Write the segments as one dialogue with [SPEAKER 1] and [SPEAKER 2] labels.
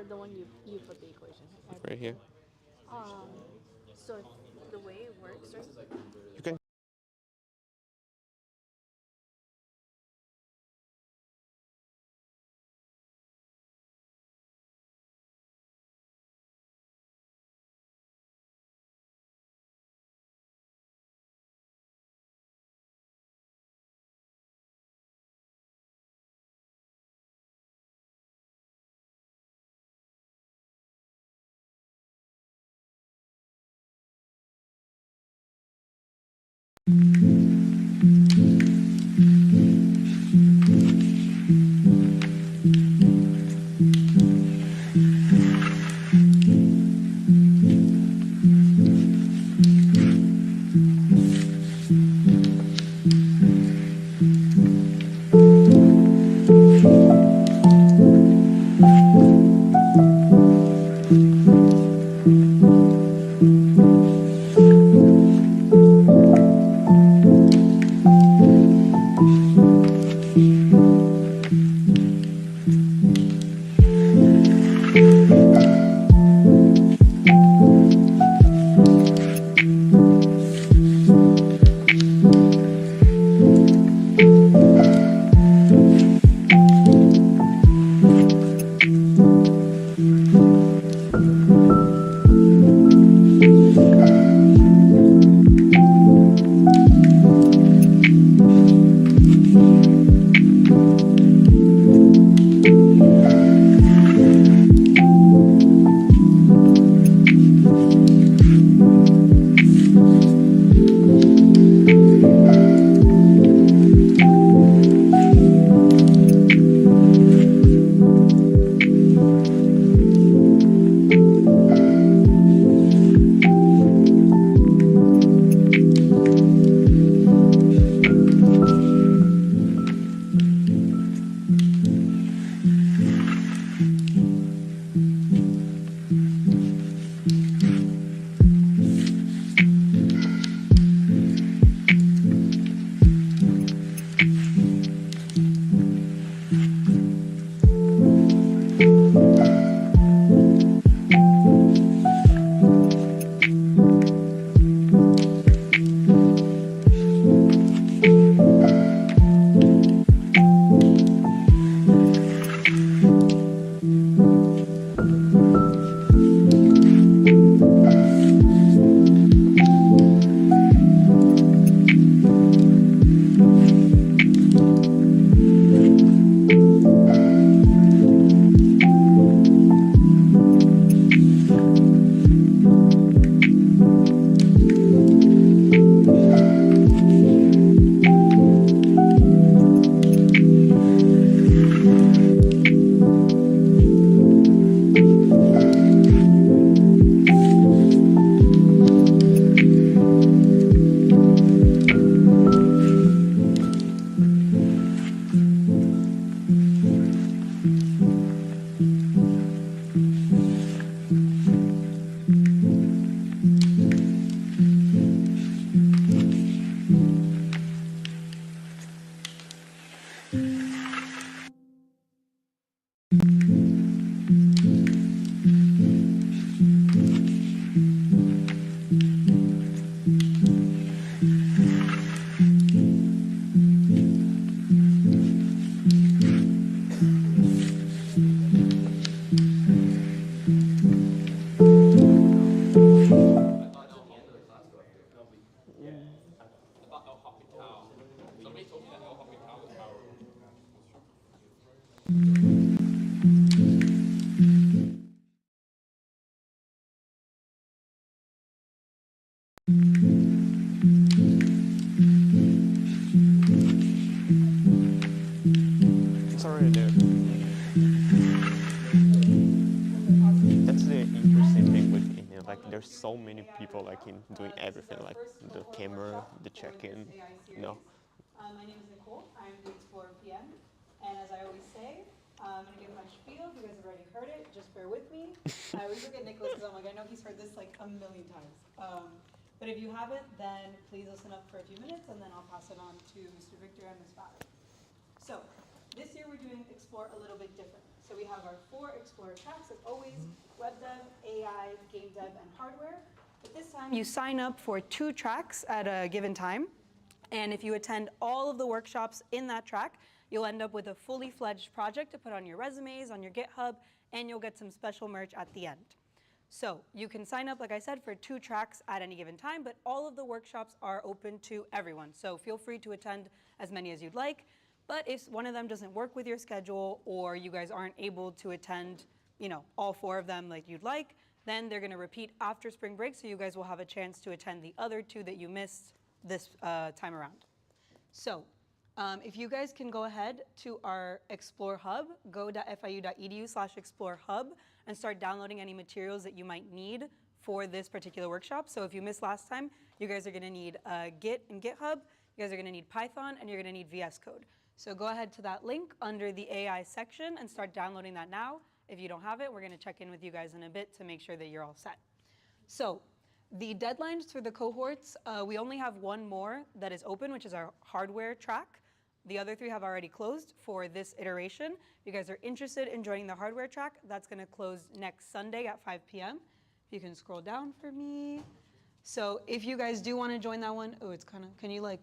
[SPEAKER 1] the one you put the equation.
[SPEAKER 2] Right here.
[SPEAKER 1] Um, so the way it works, right?
[SPEAKER 2] You can. It's already there. That's the interesting thing with India. Like, there's so many people like in doing everything, like the camera, the check-in. No.
[SPEAKER 1] My name is Nicole. I'm the Explorer PM. And as I always say, I'm going to give my spiel. You guys have already heard it. Just bear with me. I always look at Nicholas because I'm like, I know he's heard this like a million times. But if you haven't, then please listen up for a few minutes, and then I'll pass it on to Mr. Victor and Ms. Valerie. So this year we're doing Explore a little bit differently. So we have our 4 Explorer tracks, as always, web dev, AI, game dev, and hardware. But this time you sign up for 2 tracks at a given time. And if you attend all of the workshops in that track, you'll end up with a fully fledged project to put on your resumes, on your GitHub, and you'll get some special merch at the end. So you can sign up, like I said, for 2 tracks at any given time, but all of the workshops are open to everyone. So feel free to attend as many as you'd like. But if one of them doesn't work with your schedule, or you guys aren't able to attend, all 4 of them like you'd like, then they're gonna repeat after spring break, so you guys will have a chance to attend the other 2 that you missed this time around. So if you guys can go ahead to our Explore Hub, go.fiu.edu/Explore Hub, and start downloading any materials that you might need for this particular workshop. So if you missed last time, you guys are gonna need Git and GitHub, you guys are gonna need Python, and you're gonna need VS Code. So go ahead to that link under the AI section and start downloading that now. If you don't have it, we're gonna check in with you guys in a bit to make sure that you're all set. So the deadlines for the cohorts, we only have 1 more that is open, which is our hardware track. The other 3 have already closed for this iteration. If you guys are interested in joining the hardware track, that's gonna close next Sunday at 5 p.m. If you can scroll down for me. So if you guys do wanna join that one, it's can you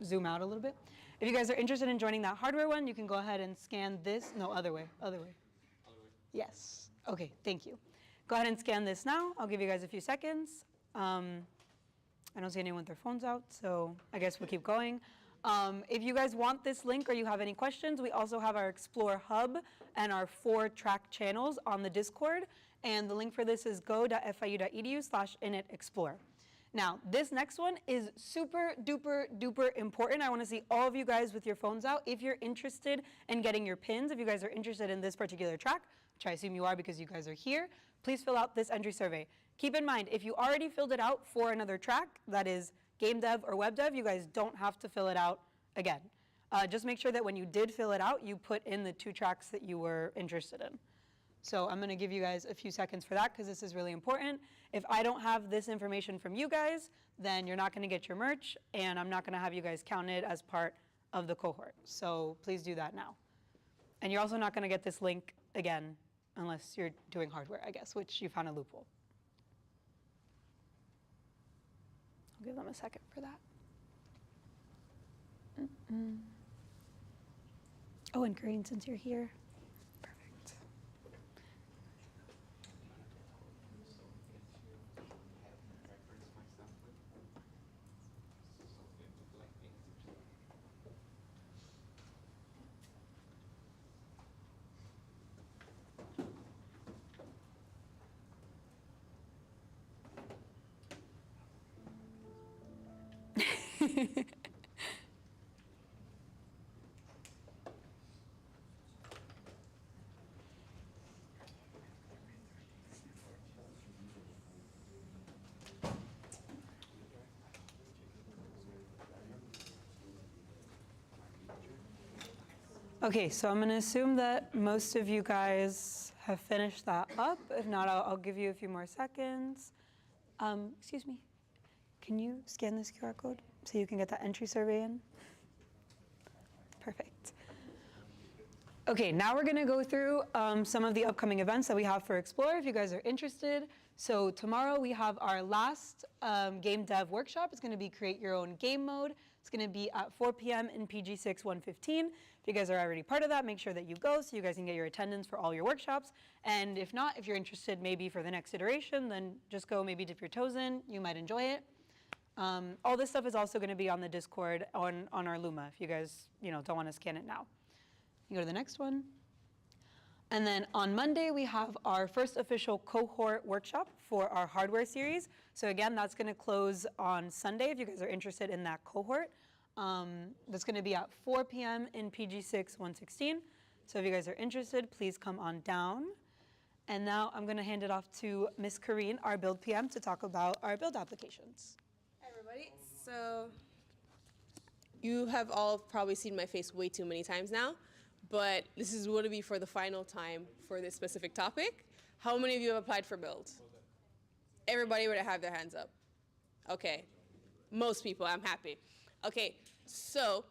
[SPEAKER 1] zoom out a little bit? If you guys are interested in joining that hardware one, you can go ahead and scan this. No, other way. Yes, okay, thank you. Go ahead and scan this now. I'll give you guys a few seconds. I don't see anyone with their phones out, so I guess we'll keep going. If you guys want this link or you have any questions, we also have our Explore Hub and our 4 track channels on the Discord. And the link for this is go.fiu.edu/initexplore. Now, this next one is super duper duper important. I want to see all of you guys with your phones out. If you're interested in getting your pins, if you guys are interested in this particular track, which I assume you are because you guys are here, please fill out this entry survey. Keep in mind, if you already filled it out for another track, that is game dev or web dev, you guys don't have to fill it out again. Just make sure that when you did fill it out, you put in the 2 tracks that you were interested in. So I'm gonna give you guys a few seconds for that because this is really important. If I don't have this information from you guys, then you're not gonna get your merch and I'm not gonna have you guys counted as part of the cohort. So please do that now. And you're also not gonna get this link again unless you're doing hardware, I guess, which you found a loophole. I'll give them a second for that. Oh, and Corinne, since you're here. Perfect. Okay, so I'm gonna assume that most of you guys have finished that up. If not, I'll give you a few more seconds. Excuse me, can you scan this QR code so you can get that entry survey in? Perfect. Okay, now we're gonna go through some of the upcoming events that we have for Explore if you guys are interested. So tomorrow we have our last game dev workshop. It's gonna be create your own game mode. It's gonna be at 4 p.m. in PG6 115. If you guys are already part of that, make sure that you go so you guys can get your attendance for all your workshops. And if not, if you're interested maybe for the next iteration, then just go maybe dip your toes in. You might enjoy it. All this stuff is also gonna be on the Discord on our Luma if you guys don't wanna scan it now. You go to the next one. And then on Monday, we have our first official cohort workshop for our hardware series. So again, that's gonna close on Sunday if you guys are interested in that cohort. That's gonna be at 4 p.m. in PG6 116. So if you guys are interested, please come on down. And now I'm gonna hand it off to Miss Karine, our build PM, to talk about our build applications.
[SPEAKER 3] Hi everybody, so you have all probably seen my face way too many times now, but this is going to be for the final time for this specific topic. How many of you have applied for build? Everybody would have their hands up. Okay, most people, I'm happy. Okay, so,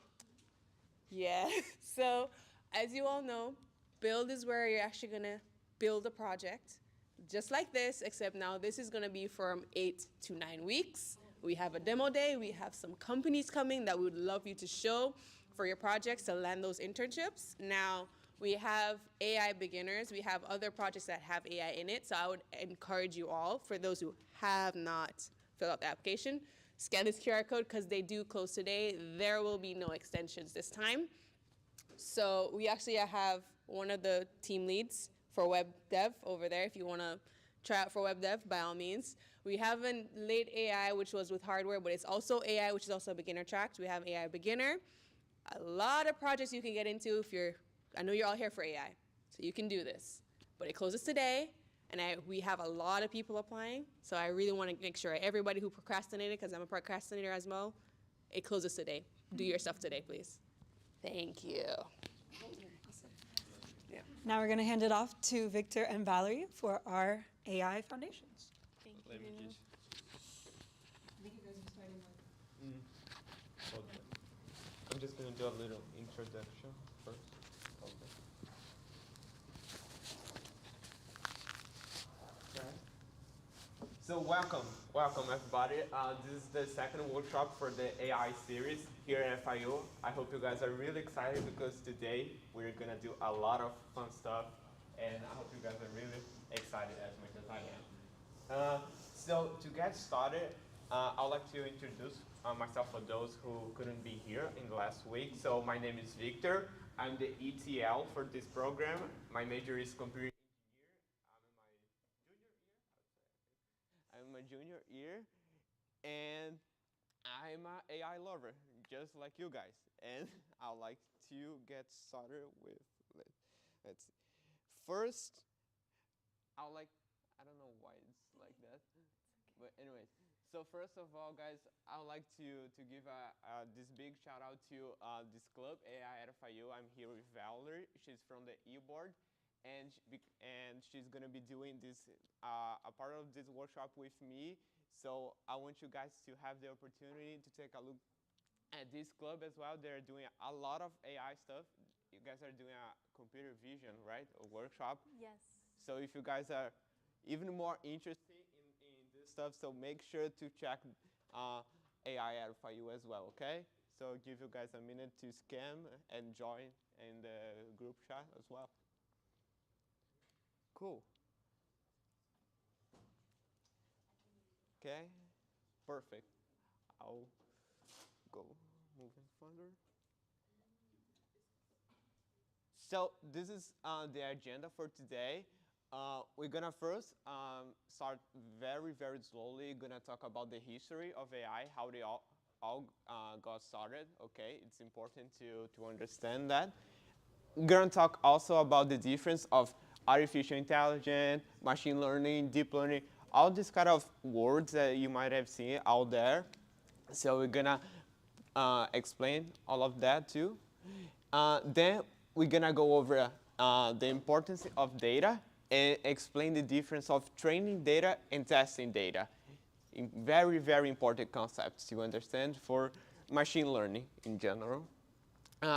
[SPEAKER 3] yeah, so as you all know, Build is where you're actually going to build a project, just like this, except now this is going to be from 8 to 9 weeks. We have a demo day. We have some companies coming that we would love you to show for your projects to land those internships. Now, we have AI beginners. We have other projects that have AI in it. So I would encourage you all, for those who have not filled out the application, scan this QR code because they do close today. There will be no extensions this time. So we actually have one of the team leads for web dev over there. If you want to try out for web dev, by all means. We have a late AI, which was with hardware, but it's also AI, which is also a beginner track. We have AI beginner. A lot of projects you can get into if you're, I know you're all here for AI, so you can do this. But it closes today, and we have a lot of people applying, so I really want to make sure everybody who procrastinated, because I'm a procrastinator as well, it closes today. Do your stuff today, please. Thank you.
[SPEAKER 1] Now we're going to hand it off to Victor and Valerie for our AI foundations.
[SPEAKER 3] Thank
[SPEAKER 2] Let me
[SPEAKER 3] you.
[SPEAKER 2] just
[SPEAKER 1] I think you guys are starting with.
[SPEAKER 2] hold on. I'm just gonna do a little introduction first. Hold on. Okay. So welcome everybody. This is the second workshop for the AI series here at FIU. I hope you guys are really excited because today we're gonna do a lot of fun stuff, and I hope you guys are really excited as much as I am. So to get started, I'd like to introduce myself for those who couldn't be here in the last week. So my name is Victor. I'm the ETL for this program. My major is computer engineer. I'm a junior year, and I'm an AI lover, just like you guys. And I'd like to get started with, let's see. First, I don't know why it's like that, but anyways. So first of all, guys, I would like to give this big shout out to this club, AI at FIU. I'm here with Valerie. She's from the e-board, and she's gonna be doing this a part of this workshop with me. So I want you guys to have the opportunity to take a look at this club as well. They're doing a lot of AI stuff. You guys are doing a computer vision, right? A workshop.
[SPEAKER 4] Yes.
[SPEAKER 2] So if you guys are even more interested in this stuff, so make sure to check AI at FIU as well, okay? So give you guys a minute to scan and join in the group chat as well. Cool. Okay, perfect. I'll go moving further. So this is the agenda for today. We're gonna first start very slowly. Gonna talk about the history of AI, how they all got started. Okay, it's important to understand that. We're gonna talk also about the difference of artificial intelligence, machine learning, deep learning, all these kind of words that you might have seen out there. So we're gonna explain all of that too. Then we're gonna go over the importance of data and explain the difference of training data and testing data. Very important concepts to understand for machine learning in general.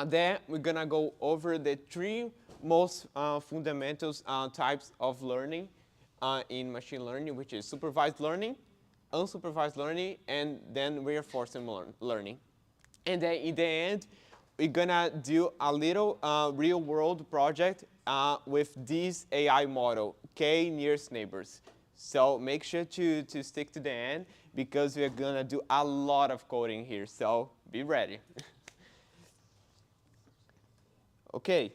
[SPEAKER 2] Then we're gonna go over the three most fundamental types of learning in machine learning, which is supervised learning, unsupervised learning, and then reinforcement learning. And then in the end, we're gonna do a little real-world project with this AI model, K nearest neighbors. So make sure to stick to the end because we're gonna do a lot of coding here. So be ready. Okay.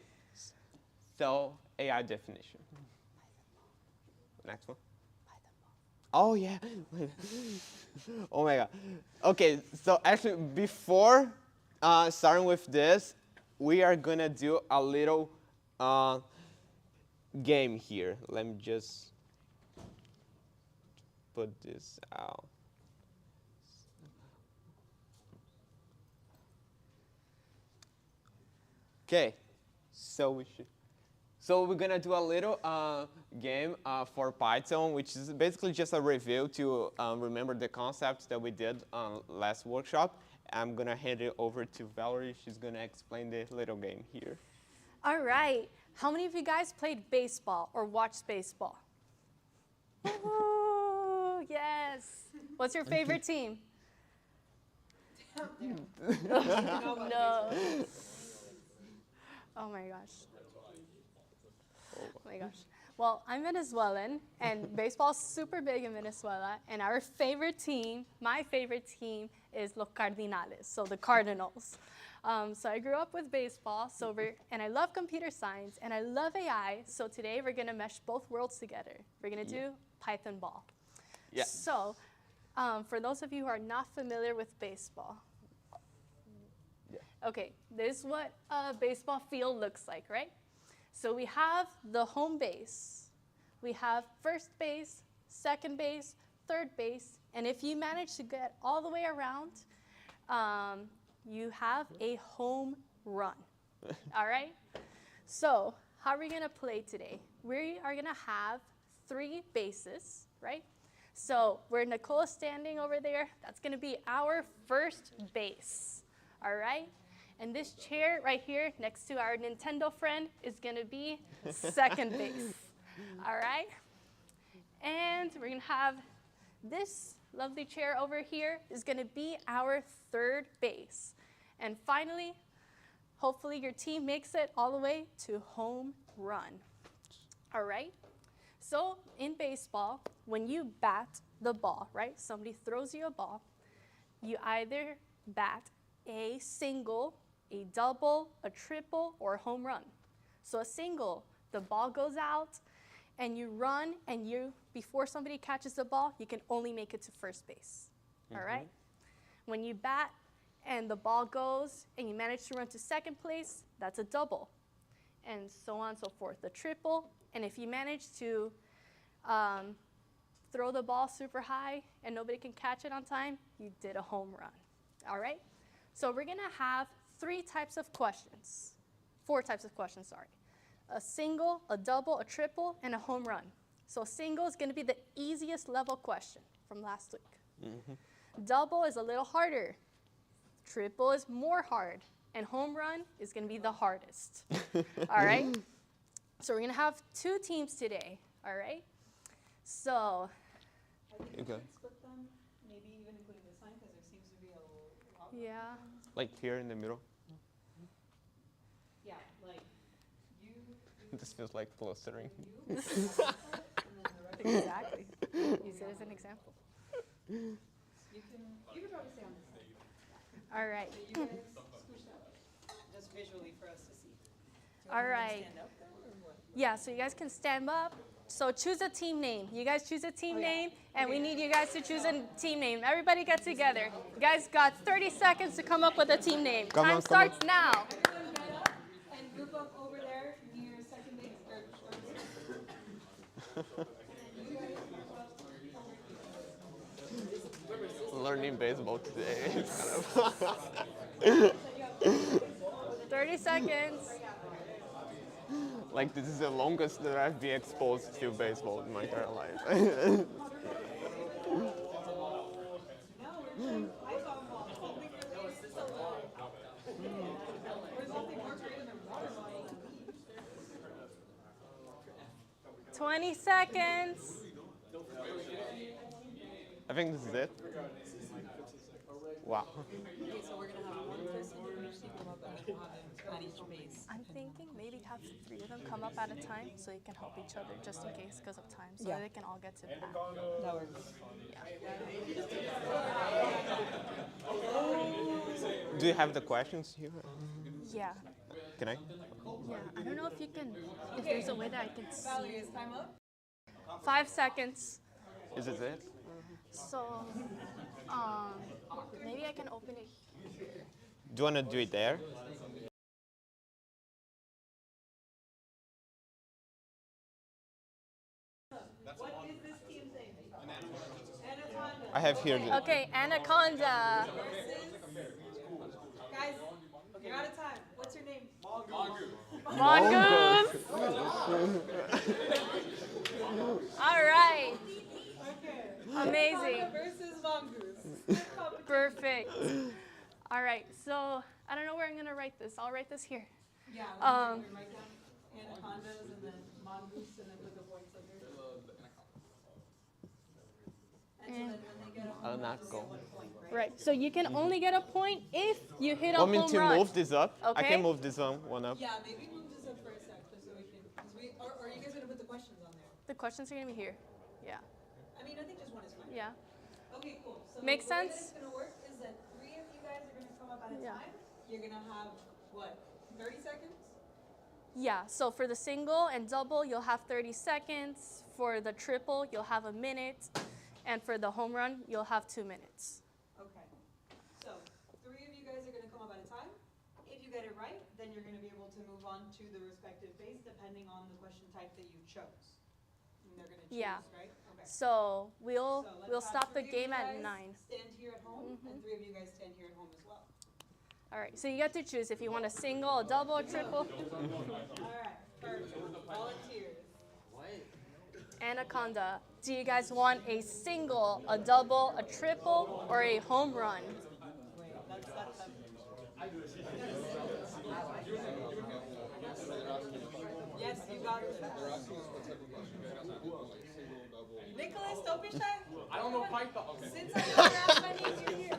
[SPEAKER 2] So AI definition. Next one. Oh yeah. Oh my god. Okay. So actually, before starting with this, we are gonna do a little game here. Let me just put this out. Okay, so we're gonna do a little game for Python, which is basically just a review to remember the concepts that we did last workshop. I'm gonna hand it over to Valerie. She's gonna explain the little game here.
[SPEAKER 4] All right. How many of you guys played baseball or watched baseball? Ooh, yes. What's your favorite team? No. Oh my gosh. Oh my gosh. Well, I'm Venezuelan, and baseball is super big in Venezuela, and our favorite team, my favorite team, is Los Cardinales, so the Cardinals. So I grew up with baseball, and I love computer science, and I love AI, so today we're going to mesh both worlds together. We're going to do Python ball.
[SPEAKER 2] Yeah.
[SPEAKER 4] So for those of you who are not familiar with baseball, okay, this is what a baseball field looks like, right? So we have the home base. We have first base, second base, third base, and if you manage to get all the way around, you have a home run, all right? So how are we gonna play today? We are gonna have 3 bases, right? So where Nicole is standing over there, that's gonna be our first base, all right? And this chair right here next to our Nintendo friend is gonna be second base, all right? And we're gonna have this lovely chair over here is gonna be our third base. And finally, hopefully your team makes it all the way to home run, all right? So in baseball, when you bat the ball, right? Somebody throws you a ball, you either bat a single, a double, a triple, or a home run. So a single, the ball goes out, and you run, and before somebody catches the ball, you can only make it to first base, all right? When you bat and the ball goes, and you manage to run to second place, that's a double, and so on and so forth. The triple, and if you manage to throw the ball super high and nobody can catch it on time, you did a home run, all right? So we're gonna have 4 types of questions, sorry. A single, a double, a triple, and a home run. So single is gonna be the easiest level question from last week. Double is a little harder. Triple is more hard. And home run is gonna be the hardest, all right? So we're gonna have 2 teams today, all right? So.
[SPEAKER 1] I think we could split them, maybe even including this line, because there seems to be a lot.
[SPEAKER 4] Yeah.
[SPEAKER 2] Like here in the middle.
[SPEAKER 1] Yeah, like you.
[SPEAKER 2] This feels like clustering.
[SPEAKER 1] And then the rest
[SPEAKER 4] Exactly. Use it as an example.
[SPEAKER 1] you can probably stay on this side.
[SPEAKER 4] All right.
[SPEAKER 1] So you guys squish that up, just visually for us to see. Do you
[SPEAKER 4] All
[SPEAKER 1] want me to
[SPEAKER 4] right.
[SPEAKER 1] Stand up though, or what?
[SPEAKER 4] Yeah, so you guys can stand up. So choose a team name. You guys choose a team
[SPEAKER 1] Oh, yeah.
[SPEAKER 4] name, and we need you guys to choose a team name. Everybody get together. You guys got 30 seconds to come up with a team name. Time starts now.
[SPEAKER 1] Everyone get up and group up over there near second base or short base. And you guys group up over here.
[SPEAKER 2] Learning baseball today. It's kind of
[SPEAKER 4] 30 seconds.
[SPEAKER 2] like this is the longest that I've been exposed to baseball in my entire life.
[SPEAKER 1] No, we're playing Python ball. Public relations so long. There's nothing more creative than water bottle than me.
[SPEAKER 4] 20 seconds.
[SPEAKER 2] I think this is it. Wow.
[SPEAKER 1] Okay, so we're gonna have one person from each team come up at each base.
[SPEAKER 4] I'm thinking maybe have 3 of them come up at a time so you can help each other just in case because of time, so
[SPEAKER 1] Yeah.
[SPEAKER 4] they can all get to bat.
[SPEAKER 1] That works.
[SPEAKER 2] Do you have the questions here?
[SPEAKER 4] Yeah.
[SPEAKER 2] Can I?
[SPEAKER 4] Yeah. I don't know if you can, if there's a way that I can
[SPEAKER 1] Valerie,
[SPEAKER 4] see.
[SPEAKER 1] is time up?
[SPEAKER 4] 5 seconds.
[SPEAKER 2] Is this it?
[SPEAKER 4] So, maybe I can open it.
[SPEAKER 2] Do you want to do it there?
[SPEAKER 1] What is this team's name? Anaconda.
[SPEAKER 2] I have here the.
[SPEAKER 4] Okay, Anaconda.
[SPEAKER 1] Guys, you're out of time. What's your name?
[SPEAKER 4] Mongoose. All right.
[SPEAKER 1] Okay.
[SPEAKER 4] Amazing.
[SPEAKER 1] Anaconda versus mongoose.
[SPEAKER 4] Perfect. All right, so I don't know where I'm gonna write this. I'll write this here.
[SPEAKER 1] Yeah,
[SPEAKER 4] Um,
[SPEAKER 1] we write down anacondas and then mongoose and then put the points under. And so then when they get a home run, just get 1 point, right?
[SPEAKER 4] Right. So you can only get a point if you hit a
[SPEAKER 2] Want me
[SPEAKER 4] home
[SPEAKER 2] to
[SPEAKER 4] run.
[SPEAKER 2] move this up? I
[SPEAKER 4] Okay.
[SPEAKER 2] can move this one up.
[SPEAKER 1] Yeah, maybe move this up for a sec, just so we can, or are you guys gonna put the questions on there?
[SPEAKER 4] The questions are gonna be here. Yeah.
[SPEAKER 1] I mean, I think just one is fine.
[SPEAKER 4] Yeah.
[SPEAKER 1] Okay, cool. So
[SPEAKER 4] Makes
[SPEAKER 1] the way that
[SPEAKER 4] sense?
[SPEAKER 1] it's gonna work is that 3 of you guys are gonna come up at a
[SPEAKER 4] Yeah.
[SPEAKER 1] time. You're gonna have, what, 30 seconds?
[SPEAKER 4] Yeah. So for the single and double, you'll have 30 seconds. For the triple, you'll have a minute. And for the home run, you'll have 2 minutes.
[SPEAKER 1] Okay. So 3 of you guys are gonna come up at a time. If you get it right, then you're gonna be able to move on to the respective base depending on the question type that you chose. And they're gonna choose,
[SPEAKER 4] Yeah.
[SPEAKER 1] right? Okay.
[SPEAKER 4] So we'll
[SPEAKER 1] So let's
[SPEAKER 4] we'll
[SPEAKER 1] have
[SPEAKER 4] stop the
[SPEAKER 1] 3 of you
[SPEAKER 4] game at
[SPEAKER 1] guys
[SPEAKER 4] 9.
[SPEAKER 1] Stand here at home, and 3 of you guys stand here at home as well.
[SPEAKER 4] All right. So you get to choose if you want a single, a double, a triple.
[SPEAKER 1] All right. Perfect. Volunteers.
[SPEAKER 4] Anaconda. Do you guys want a single, a double, a triple, or a home run?
[SPEAKER 1] Wait, that's Yes, you got it. Nicholas, don't be shy.
[SPEAKER 5] I don't know Python. Okay.
[SPEAKER 1] Since I never asked, I need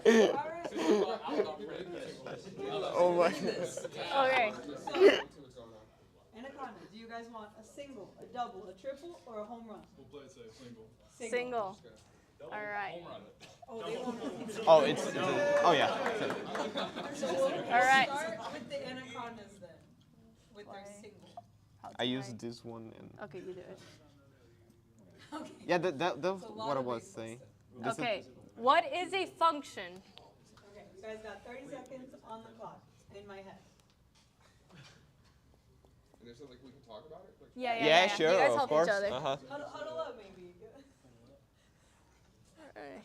[SPEAKER 1] you here. All right.
[SPEAKER 2] Oh my.
[SPEAKER 4] Okay.
[SPEAKER 1] So, Anaconda, do you guys want a single, a double, a triple, or a home run?
[SPEAKER 5] We'll play it safe. Single.
[SPEAKER 4] Single. All right.
[SPEAKER 5] Home run.
[SPEAKER 1] Oh, they want a
[SPEAKER 2] Oh, oh yeah.
[SPEAKER 1] So we'll
[SPEAKER 4] All right.
[SPEAKER 1] start with the anacondas then, with their
[SPEAKER 4] Why?
[SPEAKER 1] single.
[SPEAKER 2] I used this one and
[SPEAKER 4] Okay, you do it.
[SPEAKER 1] Okay.
[SPEAKER 2] yeah, that's
[SPEAKER 1] It's a lot
[SPEAKER 2] what I
[SPEAKER 1] of
[SPEAKER 2] was
[SPEAKER 1] baseball
[SPEAKER 2] saying.
[SPEAKER 1] stuff.
[SPEAKER 2] This is-
[SPEAKER 4] Okay. What is a function?
[SPEAKER 1] Okay, you guys got 30 seconds on the clock in my head.
[SPEAKER 5] And there's something we can talk about it? Like,
[SPEAKER 4] Yeah.
[SPEAKER 2] sure,
[SPEAKER 4] You guys
[SPEAKER 2] of
[SPEAKER 4] help
[SPEAKER 2] course.
[SPEAKER 4] each other.
[SPEAKER 2] Uh-huh.
[SPEAKER 1] Huddle up, maybe.
[SPEAKER 4] All right.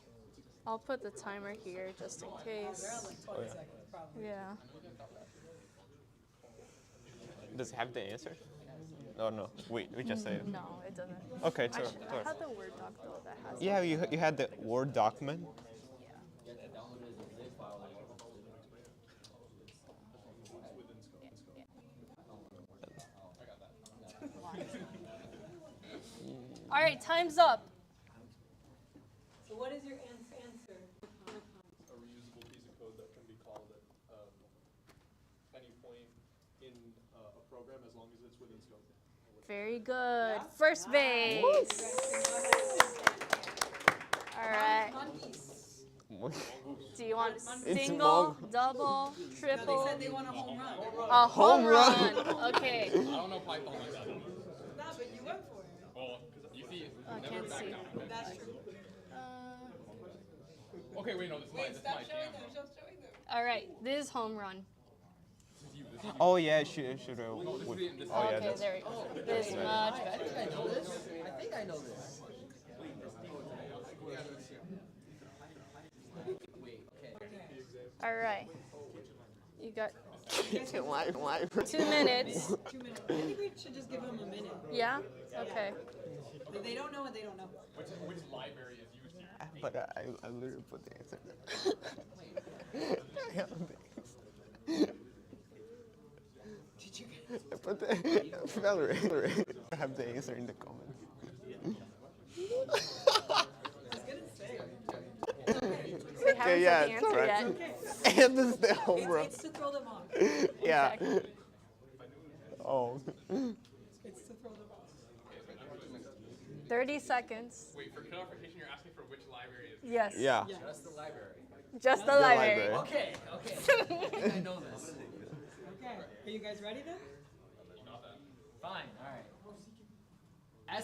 [SPEAKER 4] I'll put the timer here just in
[SPEAKER 1] They're
[SPEAKER 4] case.
[SPEAKER 1] on like 20 seconds, probably.
[SPEAKER 4] Yeah.
[SPEAKER 2] Does it have the answer? Oh no. Wait, we just say it.
[SPEAKER 4] No, it doesn't.
[SPEAKER 2] Okay,
[SPEAKER 4] I,
[SPEAKER 2] sorry.
[SPEAKER 4] I had the Word doc though that has.
[SPEAKER 2] Yeah, you had the Word document.
[SPEAKER 4] All right, time's up.
[SPEAKER 1] So what is your answer?
[SPEAKER 5] a reusable piece of code that can be called at any point in a program as long as it's within scope.
[SPEAKER 4] Very good.
[SPEAKER 1] Yeah?
[SPEAKER 4] First base.
[SPEAKER 1] You guys can go ahead.
[SPEAKER 4] All right.
[SPEAKER 1] Monkeys.
[SPEAKER 4] Do you want
[SPEAKER 2] It's
[SPEAKER 4] single,
[SPEAKER 2] long.
[SPEAKER 4] double,
[SPEAKER 1] No, they
[SPEAKER 4] triple?
[SPEAKER 1] said they want a home run.
[SPEAKER 4] A home
[SPEAKER 2] Home
[SPEAKER 4] run.
[SPEAKER 2] run.
[SPEAKER 4] Okay.
[SPEAKER 5] I don't know Python like that.
[SPEAKER 1] Nah, but you went for it.
[SPEAKER 5] Well, you see,
[SPEAKER 4] I can't see.
[SPEAKER 1] That's true.
[SPEAKER 5] okay, wait, no, this is my,
[SPEAKER 1] Wait,
[SPEAKER 5] this is
[SPEAKER 1] stop
[SPEAKER 5] my
[SPEAKER 1] showing
[SPEAKER 5] jam.
[SPEAKER 1] them. Stop showing them.
[SPEAKER 4] All right. This is home run.
[SPEAKER 2] Oh yeah, should
[SPEAKER 5] This is
[SPEAKER 2] oh yeah,
[SPEAKER 4] Okay,
[SPEAKER 2] that's
[SPEAKER 4] there we go. This is much better.
[SPEAKER 6] I think I know this. Wait, okay.
[SPEAKER 4] All right. You got
[SPEAKER 2] live.
[SPEAKER 4] 2 minutes.
[SPEAKER 1] 2 minutes. I think we should just give them a minute.
[SPEAKER 4] Yeah? Okay.
[SPEAKER 1] If they don't know what they don't know.
[SPEAKER 5] Which library is used here?
[SPEAKER 2] But I literally put the answer.
[SPEAKER 1] Did you
[SPEAKER 2] I put the Valerie. I have the answer in the comments.
[SPEAKER 1] I was gonna say.
[SPEAKER 4] We haven't
[SPEAKER 2] yeah,
[SPEAKER 4] said the
[SPEAKER 2] it's
[SPEAKER 4] answer
[SPEAKER 2] alright.
[SPEAKER 4] yet.
[SPEAKER 1] Okay.
[SPEAKER 2] And this is the home run.
[SPEAKER 1] It's to throw them off.
[SPEAKER 2] Yeah.
[SPEAKER 4] Exactly.
[SPEAKER 2] Oh.
[SPEAKER 1] It's to throw them off.
[SPEAKER 4] 30 seconds.
[SPEAKER 5] Wait, for clarification, you're asking for which library is
[SPEAKER 4] Yes.
[SPEAKER 2] Yeah.
[SPEAKER 1] Yeah.
[SPEAKER 6] Just the library.
[SPEAKER 4] Just the
[SPEAKER 2] The
[SPEAKER 4] library.
[SPEAKER 2] library.
[SPEAKER 6] Okay, okay. I think I know this.
[SPEAKER 1] Okay. Are you guys ready then?
[SPEAKER 6] Fine, alright.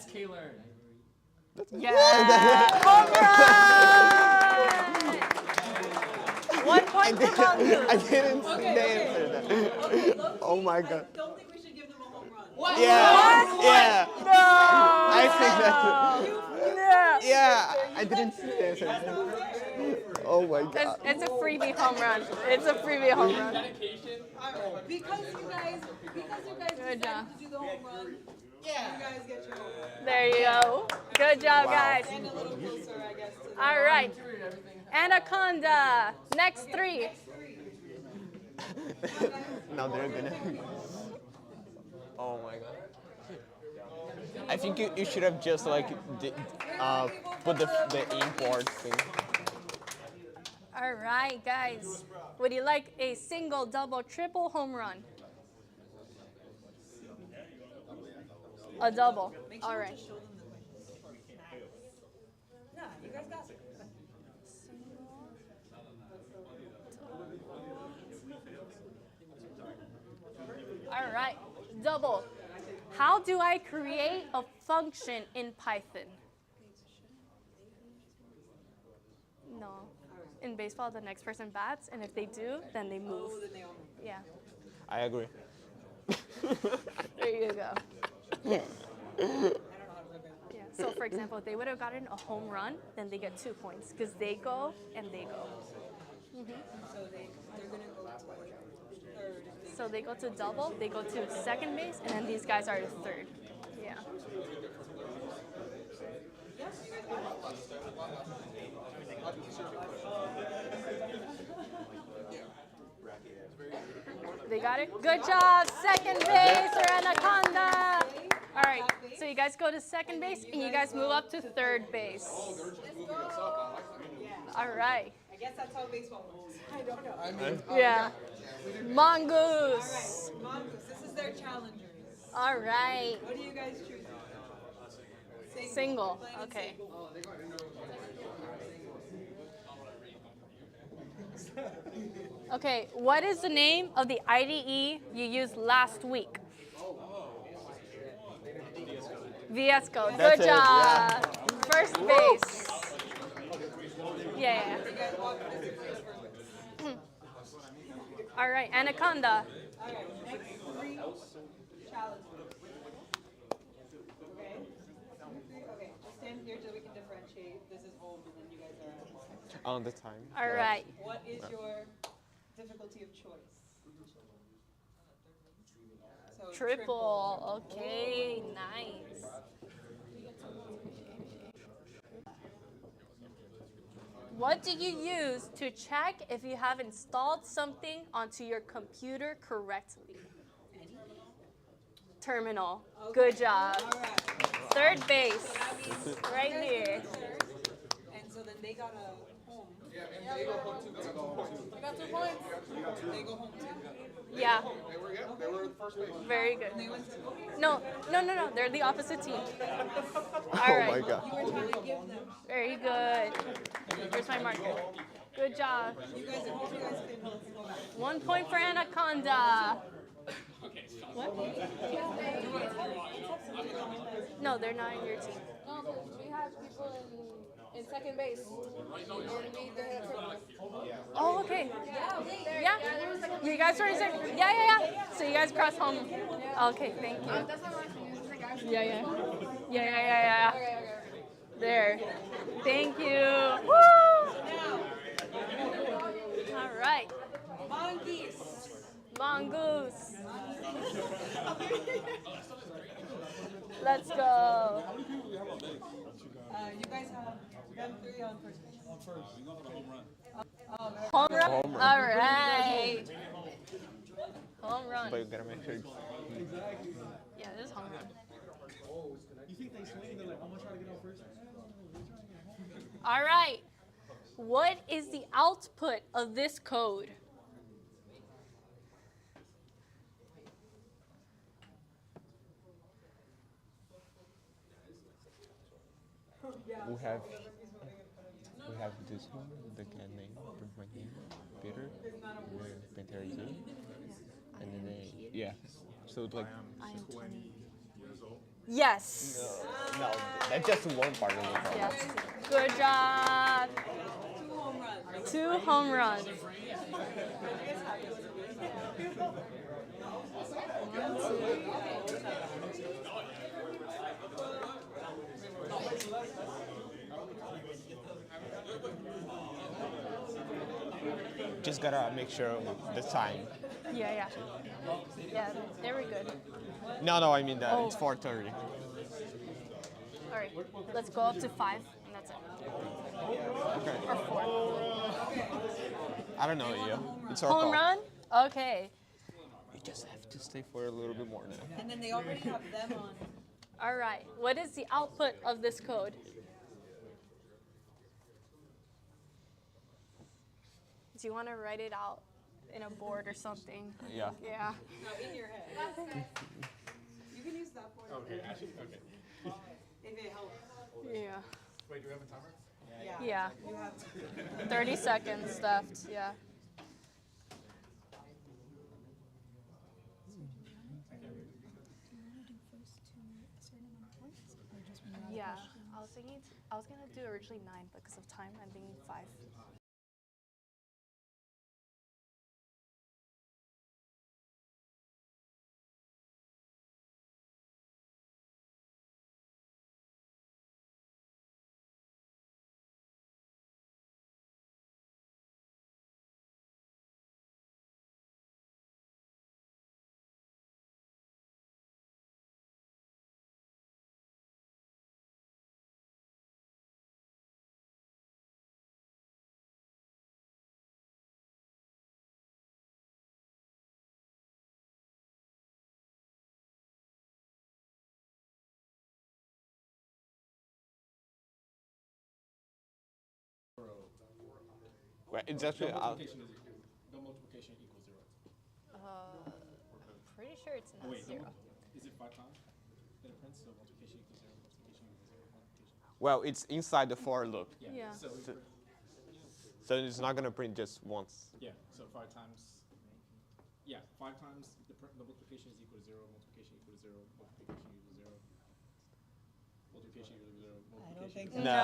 [SPEAKER 6] SK Learn.
[SPEAKER 4] Yeah. Home run! 1 point for Mongoose.
[SPEAKER 2] I didn't see
[SPEAKER 1] Okay,
[SPEAKER 2] the
[SPEAKER 1] okay.
[SPEAKER 2] answer.
[SPEAKER 1] Okay, low-key,
[SPEAKER 2] Oh my
[SPEAKER 1] I
[SPEAKER 2] God.
[SPEAKER 1] don't think we should give them a home run.
[SPEAKER 6] What?
[SPEAKER 2] Yeah.
[SPEAKER 4] No.
[SPEAKER 2] I think that.
[SPEAKER 4] No.
[SPEAKER 2] Yeah. I didn't see the
[SPEAKER 1] That's
[SPEAKER 2] answer.
[SPEAKER 1] not fair.
[SPEAKER 2] Oh my God.
[SPEAKER 4] It's a freebie home run. It's a freebie home run.
[SPEAKER 5] dedication.
[SPEAKER 1] Alright, because you guys
[SPEAKER 4] Good
[SPEAKER 1] decided
[SPEAKER 4] job.
[SPEAKER 1] to do the home run, you guys get your home run.
[SPEAKER 4] There you go. Good job, guys.
[SPEAKER 1] And a little closer, I guess, to the
[SPEAKER 4] All right. Anaconda. Next 3.
[SPEAKER 1] next 3.
[SPEAKER 2] Now they're gonna. Oh my god. I think you should have just like put the import thing.
[SPEAKER 4] All right, guys. Would you like a single, double, triple, home run? A double. All right.
[SPEAKER 1] Show them the questions. No, you guys got it.
[SPEAKER 4] All right, double. How do I create a function in Python? No. In baseball, the next person bats, and if they do, then they move.
[SPEAKER 1] Oh, then they all move.
[SPEAKER 4] Yeah.
[SPEAKER 2] I agree.
[SPEAKER 4] There you go.
[SPEAKER 1] I don't know how to flip it.
[SPEAKER 4] Yeah. So, for example, if they would have gotten a home run, then they get 2 points because they go and they go.
[SPEAKER 1] So they're gonna go to like third.
[SPEAKER 4] So they go to double, they go to second base, and then these guys are to third. Yeah. They got it? Good job, second base or anaconda. All right, so you guys go to second base and you guys move up to third base. All right.
[SPEAKER 1] I guess that's how baseball works. I don't know.
[SPEAKER 4] Yeah. Mongoose.
[SPEAKER 1] All right, Mongoose, this is their challengers.
[SPEAKER 4] All right.
[SPEAKER 1] What do you guys choose?
[SPEAKER 4] Single.
[SPEAKER 1] Plain and
[SPEAKER 4] Okay.
[SPEAKER 1] single.
[SPEAKER 4] Okay, what is the name of the IDE you used last week? VSCode.
[SPEAKER 2] That's
[SPEAKER 4] Good
[SPEAKER 2] it,
[SPEAKER 4] job.
[SPEAKER 2] yeah.
[SPEAKER 4] First base. Yeah.
[SPEAKER 1] You guys walk this is first.
[SPEAKER 4] All right, anaconda.
[SPEAKER 1] All right, next three challenges. Okay? Okay, just stand here so we can differentiate. This is home, and then you guys are
[SPEAKER 2] On the time.
[SPEAKER 4] All right.
[SPEAKER 1] What is your difficulty of choice? So
[SPEAKER 4] Triple. Okay, nice. What do you use to check if you have installed something onto your computer correctly? Terminal. Good job.
[SPEAKER 1] All right.
[SPEAKER 4] Third base. Right here.
[SPEAKER 1] And so then they got a home.
[SPEAKER 5] They go home too. They go home too.
[SPEAKER 1] They got 2 points. They go home too.
[SPEAKER 4] Yeah,
[SPEAKER 5] They were first base.
[SPEAKER 4] very good.
[SPEAKER 1] They went to.
[SPEAKER 4] No. They're the opposite team. All
[SPEAKER 2] Oh
[SPEAKER 4] right.
[SPEAKER 2] my god.
[SPEAKER 1] You were trying to give them.
[SPEAKER 4] Very good. Here's my marker. Good job.
[SPEAKER 1] You guys, I hope you guys can go back.
[SPEAKER 4] 1 point for Anaconda. What? No, they're not in your team.
[SPEAKER 3] No, because we have people in second base. And we did it for
[SPEAKER 4] Oh, okay.
[SPEAKER 3] Yeah.
[SPEAKER 4] Yeah. You guys were in second. Yeah. So you guys cross home. Okay, thank you.
[SPEAKER 3] That's not my team.
[SPEAKER 4] Yeah.
[SPEAKER 3] Okay.
[SPEAKER 4] There. Thank you. Woo! All right.
[SPEAKER 1] Monkeys.
[SPEAKER 4] Mongoose. Let's go.
[SPEAKER 1] You guys have them 3 on first base.
[SPEAKER 5] On first. We go for the home run.
[SPEAKER 4] Home run.
[SPEAKER 2] Home run.
[SPEAKER 4] All right. Home run.
[SPEAKER 2] But you gotta make sure.
[SPEAKER 4] Yeah, this is home run.
[SPEAKER 5] You think they swing? They're like, I'm gonna try to get out first.
[SPEAKER 4] All right. What is the output of this code?
[SPEAKER 2] We have this one, the cat name, my name, Peter, Pantera 2, and then yeah. So it's like
[SPEAKER 4] Yes.
[SPEAKER 2] no, that's just one part of the problem.
[SPEAKER 4] Yes. Good job.
[SPEAKER 1] 2 home runs.
[SPEAKER 4] 2 home runs.
[SPEAKER 2] Just gotta make sure the time.
[SPEAKER 4] Yeah. Yeah, very good.
[SPEAKER 2] No, I mean that
[SPEAKER 4] Oh.
[SPEAKER 2] it's 4:30.
[SPEAKER 4] All right, let's go up to 5, and that's it.
[SPEAKER 2] Okay.
[SPEAKER 4] Or 4.
[SPEAKER 2] I don't know, yeah. It's our
[SPEAKER 4] Home
[SPEAKER 2] call.
[SPEAKER 4] run? Okay.
[SPEAKER 2] You just have to stay for a little bit more now.
[SPEAKER 1] And then they already have them on.
[SPEAKER 4] All right. What is the output of this code? Do you want to write it out in a board or something?
[SPEAKER 2] Yeah.
[SPEAKER 4] Yeah.
[SPEAKER 1] No, in your head. You can use that board
[SPEAKER 5] Okay, actually, okay.
[SPEAKER 1] if it helps.
[SPEAKER 4] Yeah.
[SPEAKER 5] Wait, do we have a timer?
[SPEAKER 4] Yeah.
[SPEAKER 1] You have
[SPEAKER 4] 30 seconds left. Yeah. Yeah. I was gonna do originally 9, but because of time, I'm thinking 5.
[SPEAKER 2] Well, it's actually
[SPEAKER 5] The multiplication equals 0.
[SPEAKER 4] Pretty sure it's not
[SPEAKER 5] Wait,
[SPEAKER 4] 0.
[SPEAKER 5] Is it 5 times? Then it prints, so multiplication equals 0, multiplication equals 0, multiplication.
[SPEAKER 2] well, it's inside the for loop,
[SPEAKER 4] Yeah.
[SPEAKER 2] so it's not gonna print just once.
[SPEAKER 5] Yeah, so 5 times. Yeah, 5 times the multiplication is equal to 0, multiplication equal to 0, multiplication equal to 0. Multiplication equal to 0, multiplication equal to 0.
[SPEAKER 4] No.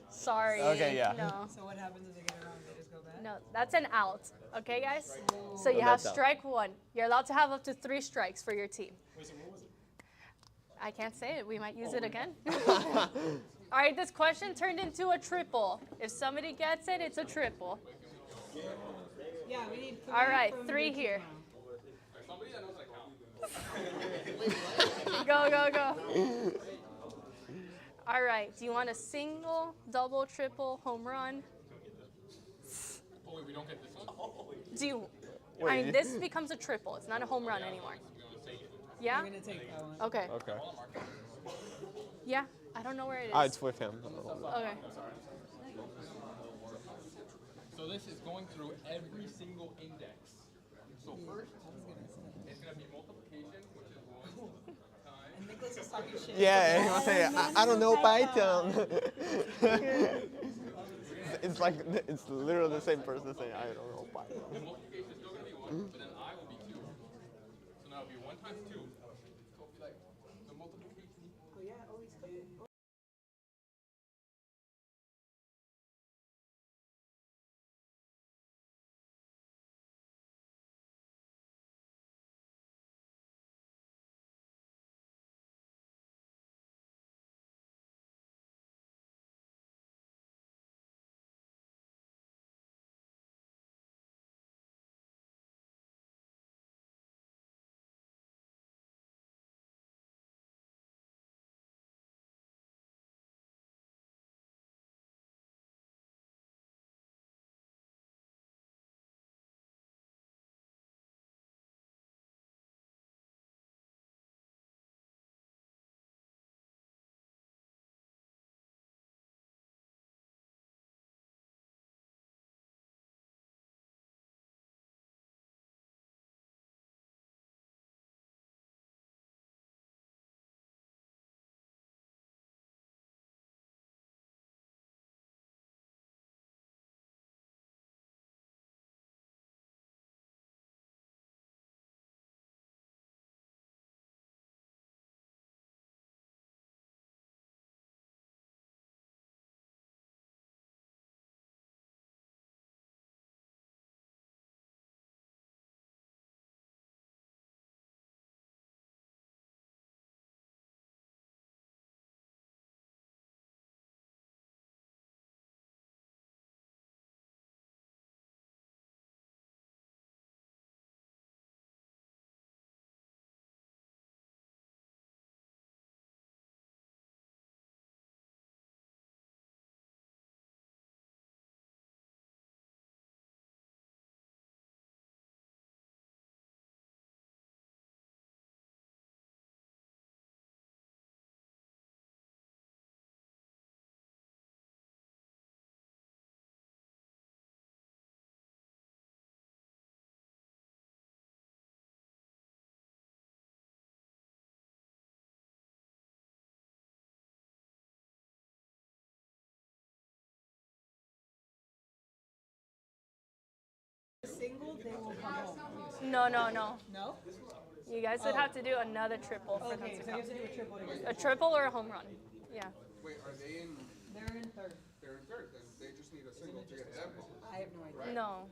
[SPEAKER 4] Sorry.
[SPEAKER 2] Okay, yeah.
[SPEAKER 4] No.
[SPEAKER 1] So what happens if they get it wrong? They just go back?
[SPEAKER 4] No, that's an out. Okay, guys? So you
[SPEAKER 2] So
[SPEAKER 4] have
[SPEAKER 2] that's out.
[SPEAKER 4] strike 1. You're allowed to have up to 3 strikes for your team.
[SPEAKER 5] Wait, so what was it?
[SPEAKER 4] I can't say it. We might use it again. All right, this question turned into a triple. If somebody gets it, it's a triple.
[SPEAKER 1] Yeah, we need 3.
[SPEAKER 4] All right,
[SPEAKER 1] from
[SPEAKER 4] 3
[SPEAKER 1] the team
[SPEAKER 4] here.
[SPEAKER 1] now.
[SPEAKER 4] Go. All right, do you want a single, double, triple, home run?
[SPEAKER 5] Oh, wait, we don't get this one?
[SPEAKER 4] Do you? I
[SPEAKER 2] Wait.
[SPEAKER 4] mean, this becomes a triple. It's not a home run anymore. Yeah?
[SPEAKER 1] I'm gonna take that one.
[SPEAKER 4] Okay.
[SPEAKER 2] Okay.
[SPEAKER 4] Yeah, I don't know where it is.
[SPEAKER 2] Ah, it's with him.
[SPEAKER 4] Okay.
[SPEAKER 5] So this is going through every single index. So first, it's going to be multiplication, which is 1 times.
[SPEAKER 1] And Nicholas is talking shit.
[SPEAKER 2] Yeah, he was saying, I don't know Python. It's like, it's literally the same person saying, I don't know Python.
[SPEAKER 5] The multiplication is still going to be 1, but then I will be 2. So now it'll be 1 times 2. So it'll be like, the multiplication.
[SPEAKER 1] Oh yeah, always. single, they will come home.
[SPEAKER 4] No, no, no.
[SPEAKER 1] No?
[SPEAKER 4] You guys would have to do another triple for them
[SPEAKER 1] Okay,
[SPEAKER 4] to
[SPEAKER 1] so you
[SPEAKER 4] come.
[SPEAKER 1] have to do a triple to get
[SPEAKER 4] A triple or a home run. Yeah.
[SPEAKER 7] Wait, are they in?
[SPEAKER 1] They're in third.
[SPEAKER 7] They're in third. Then they just need a single to get that ball.
[SPEAKER 1] I have no idea.
[SPEAKER 4] No.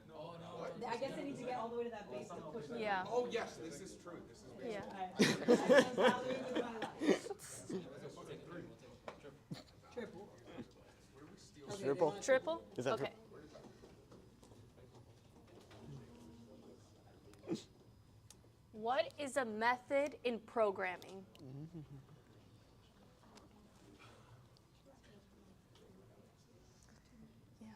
[SPEAKER 1] I guess they need to get all the way to that base to push them.
[SPEAKER 4] Yeah.
[SPEAKER 7] Oh yes, this is true. This is.
[SPEAKER 4] Yeah.
[SPEAKER 1] Triple. Okay,
[SPEAKER 2] Triple.
[SPEAKER 4] Triple?
[SPEAKER 2] Is that
[SPEAKER 4] okay. What is a method in programming? Yeah.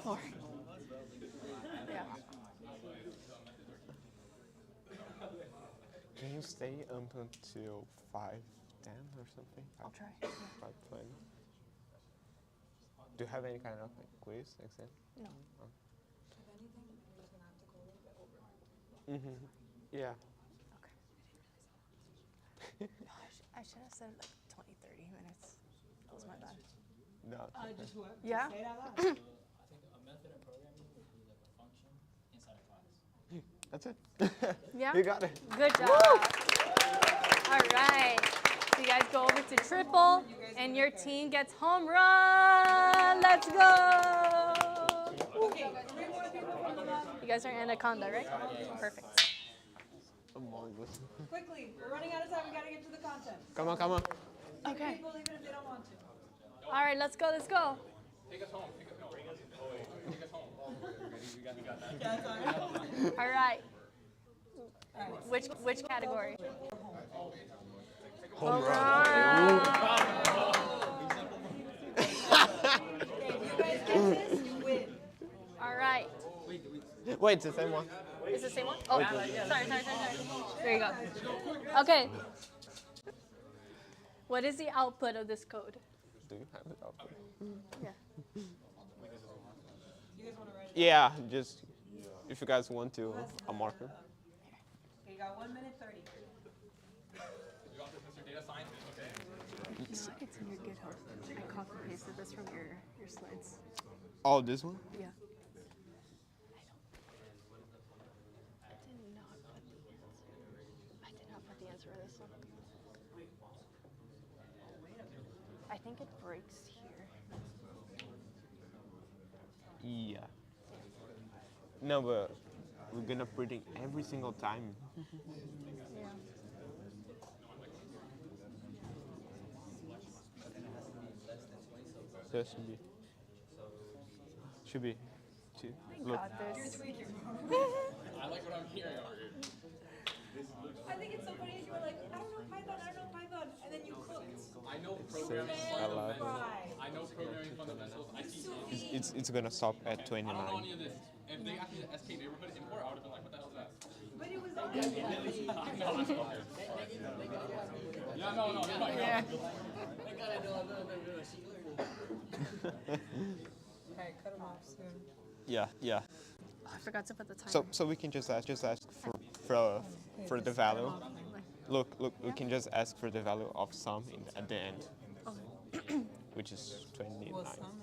[SPEAKER 4] Four. Yeah.
[SPEAKER 2] Can you stay up until 5:10 or something?
[SPEAKER 4] I'll try.
[SPEAKER 2] 5:20. Do you have any kind of quiz exam?
[SPEAKER 4] No.
[SPEAKER 2] Mm-hmm. Yeah.
[SPEAKER 4] Okay. I should have said like 20, 30 minutes. That was my bad.
[SPEAKER 2] No.
[SPEAKER 1] Just what?
[SPEAKER 4] Yeah?
[SPEAKER 1] Say it out loud.
[SPEAKER 6] I think a method in programming would be like a function inside a class.
[SPEAKER 2] That's it.
[SPEAKER 4] Yeah?
[SPEAKER 2] You got it.
[SPEAKER 4] Good job. All right. So you guys go over to triple, and your team gets home run. Let's go.
[SPEAKER 1] Okay, 3 more people from the bottom.
[SPEAKER 4] You guys are Anaconda, right? Perfect.
[SPEAKER 2] Among Us.
[SPEAKER 1] Quickly, we're running out of time. We gotta get to the content.
[SPEAKER 2] Come on, come on.
[SPEAKER 4] Okay.
[SPEAKER 1] People, even if they don't want to.
[SPEAKER 4] All right, let's go, let's go.
[SPEAKER 5] Take us home. Take us home. Take us home. We got that.
[SPEAKER 1] Yeah, sorry.
[SPEAKER 4] All right. Which category?
[SPEAKER 2] Home run.
[SPEAKER 1] Okay, if you guys get this, you win.
[SPEAKER 4] All right.
[SPEAKER 2] Wait, it's the same one.
[SPEAKER 4] Is it the same one? Oh, sorry. There you go. Okay. What is the output of this code?
[SPEAKER 2] Do you have it up?
[SPEAKER 4] Yeah.
[SPEAKER 1] You guys want to write it?
[SPEAKER 2] Yeah, just if you guys want to, a marker.
[SPEAKER 1] Okay, you got 1 minute 30.
[SPEAKER 5] You got this, Mr. Data Scientist, okay?
[SPEAKER 3] It's in your GitHub. I copy pasted this from your slides.
[SPEAKER 2] Oh, this one?
[SPEAKER 3] Yeah. I did not put the answer for this one. I think it breaks here.
[SPEAKER 2] Yeah. No, but we're gonna predict every single time.
[SPEAKER 4] Yeah.
[SPEAKER 2] There should be 2. Look.
[SPEAKER 4] Got this.
[SPEAKER 5] I like what I'm hearing.
[SPEAKER 1] I think it's so funny that you were like, I don't know Python, and then you cooked.
[SPEAKER 5] I know programming
[SPEAKER 2] Hello.
[SPEAKER 5] fundamentals. I know programming fundamentals. I teach it.
[SPEAKER 2] It's gonna stop at
[SPEAKER 5] I
[SPEAKER 2] 29.
[SPEAKER 5] don't know any of this. If they asked me the SK neighborhood import, I would have been like, what the hell is that?
[SPEAKER 1] But it was always
[SPEAKER 5] Yeah, no, you're right.
[SPEAKER 4] Yeah.
[SPEAKER 1] Okay, cut him off soon.
[SPEAKER 2] Yeah.
[SPEAKER 4] Oh, I forgot to put the timer.
[SPEAKER 2] So we can just ask for the value. Look, we can just ask for the value of sum at the end, which is 29.
[SPEAKER 1] Well, some,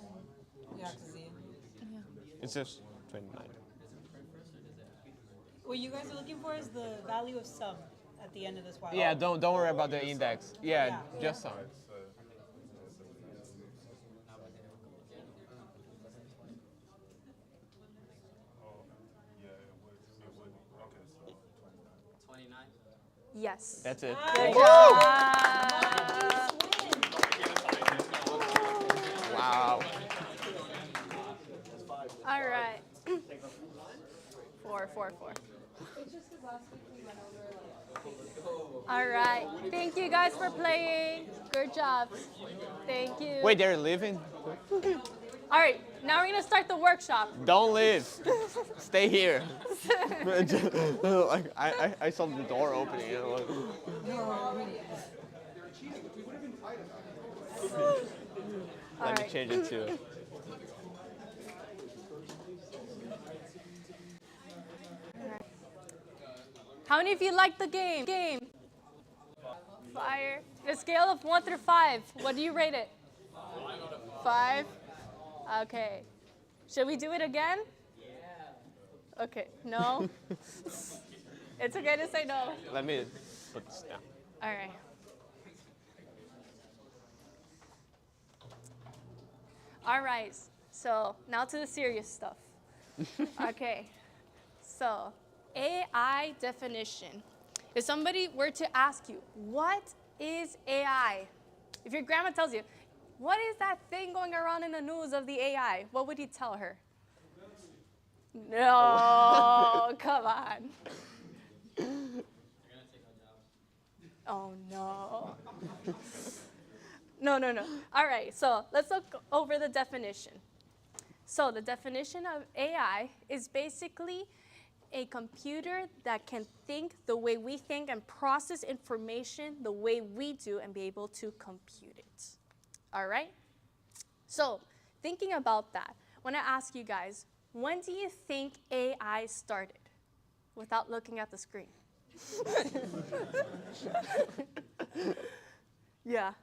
[SPEAKER 1] yeah, because
[SPEAKER 2] It's just 29.
[SPEAKER 1] what you guys are looking for is the value of sum at the end of this while.
[SPEAKER 2] Yeah, don't worry about the index. Yeah,
[SPEAKER 1] Yeah.
[SPEAKER 2] just sum.
[SPEAKER 4] Yes.
[SPEAKER 2] That's it.
[SPEAKER 4] Good job.
[SPEAKER 2] Wow.
[SPEAKER 4] All right. 4.
[SPEAKER 1] It's just because last week we went over
[SPEAKER 4] All right. Thank you guys for playing. Good job. Thank you.
[SPEAKER 2] Wait, they're leaving?
[SPEAKER 4] All right. Now we're gonna start the workshop.
[SPEAKER 2] Don't leave. Stay here. Like, I saw the door opening. You know, like,
[SPEAKER 4] All
[SPEAKER 2] let me
[SPEAKER 4] right.
[SPEAKER 2] change it to.
[SPEAKER 4] How many of you like the game? Fire. A scale of 1 through 5. What do you rate it? 5. Okay. Should we do it again? Yeah. Okay. No? It's okay to say no.
[SPEAKER 2] Let me put this down.
[SPEAKER 4] All right. All right. So now to the serious stuff. Okay. So AI definition. If somebody were to ask you, what is AI? If your grandma tells you, what is that thing going around in the news of the AI? What would you tell her? No, come on. Oh, no. No. All right, so let's look over the definition. So the definition of AI is basically a computer that can think the way we think and process information the way we do and be able to compute it. All right? So thinking about that, I want to ask you guys, when do you think AI started? Without looking at the screen. Yeah.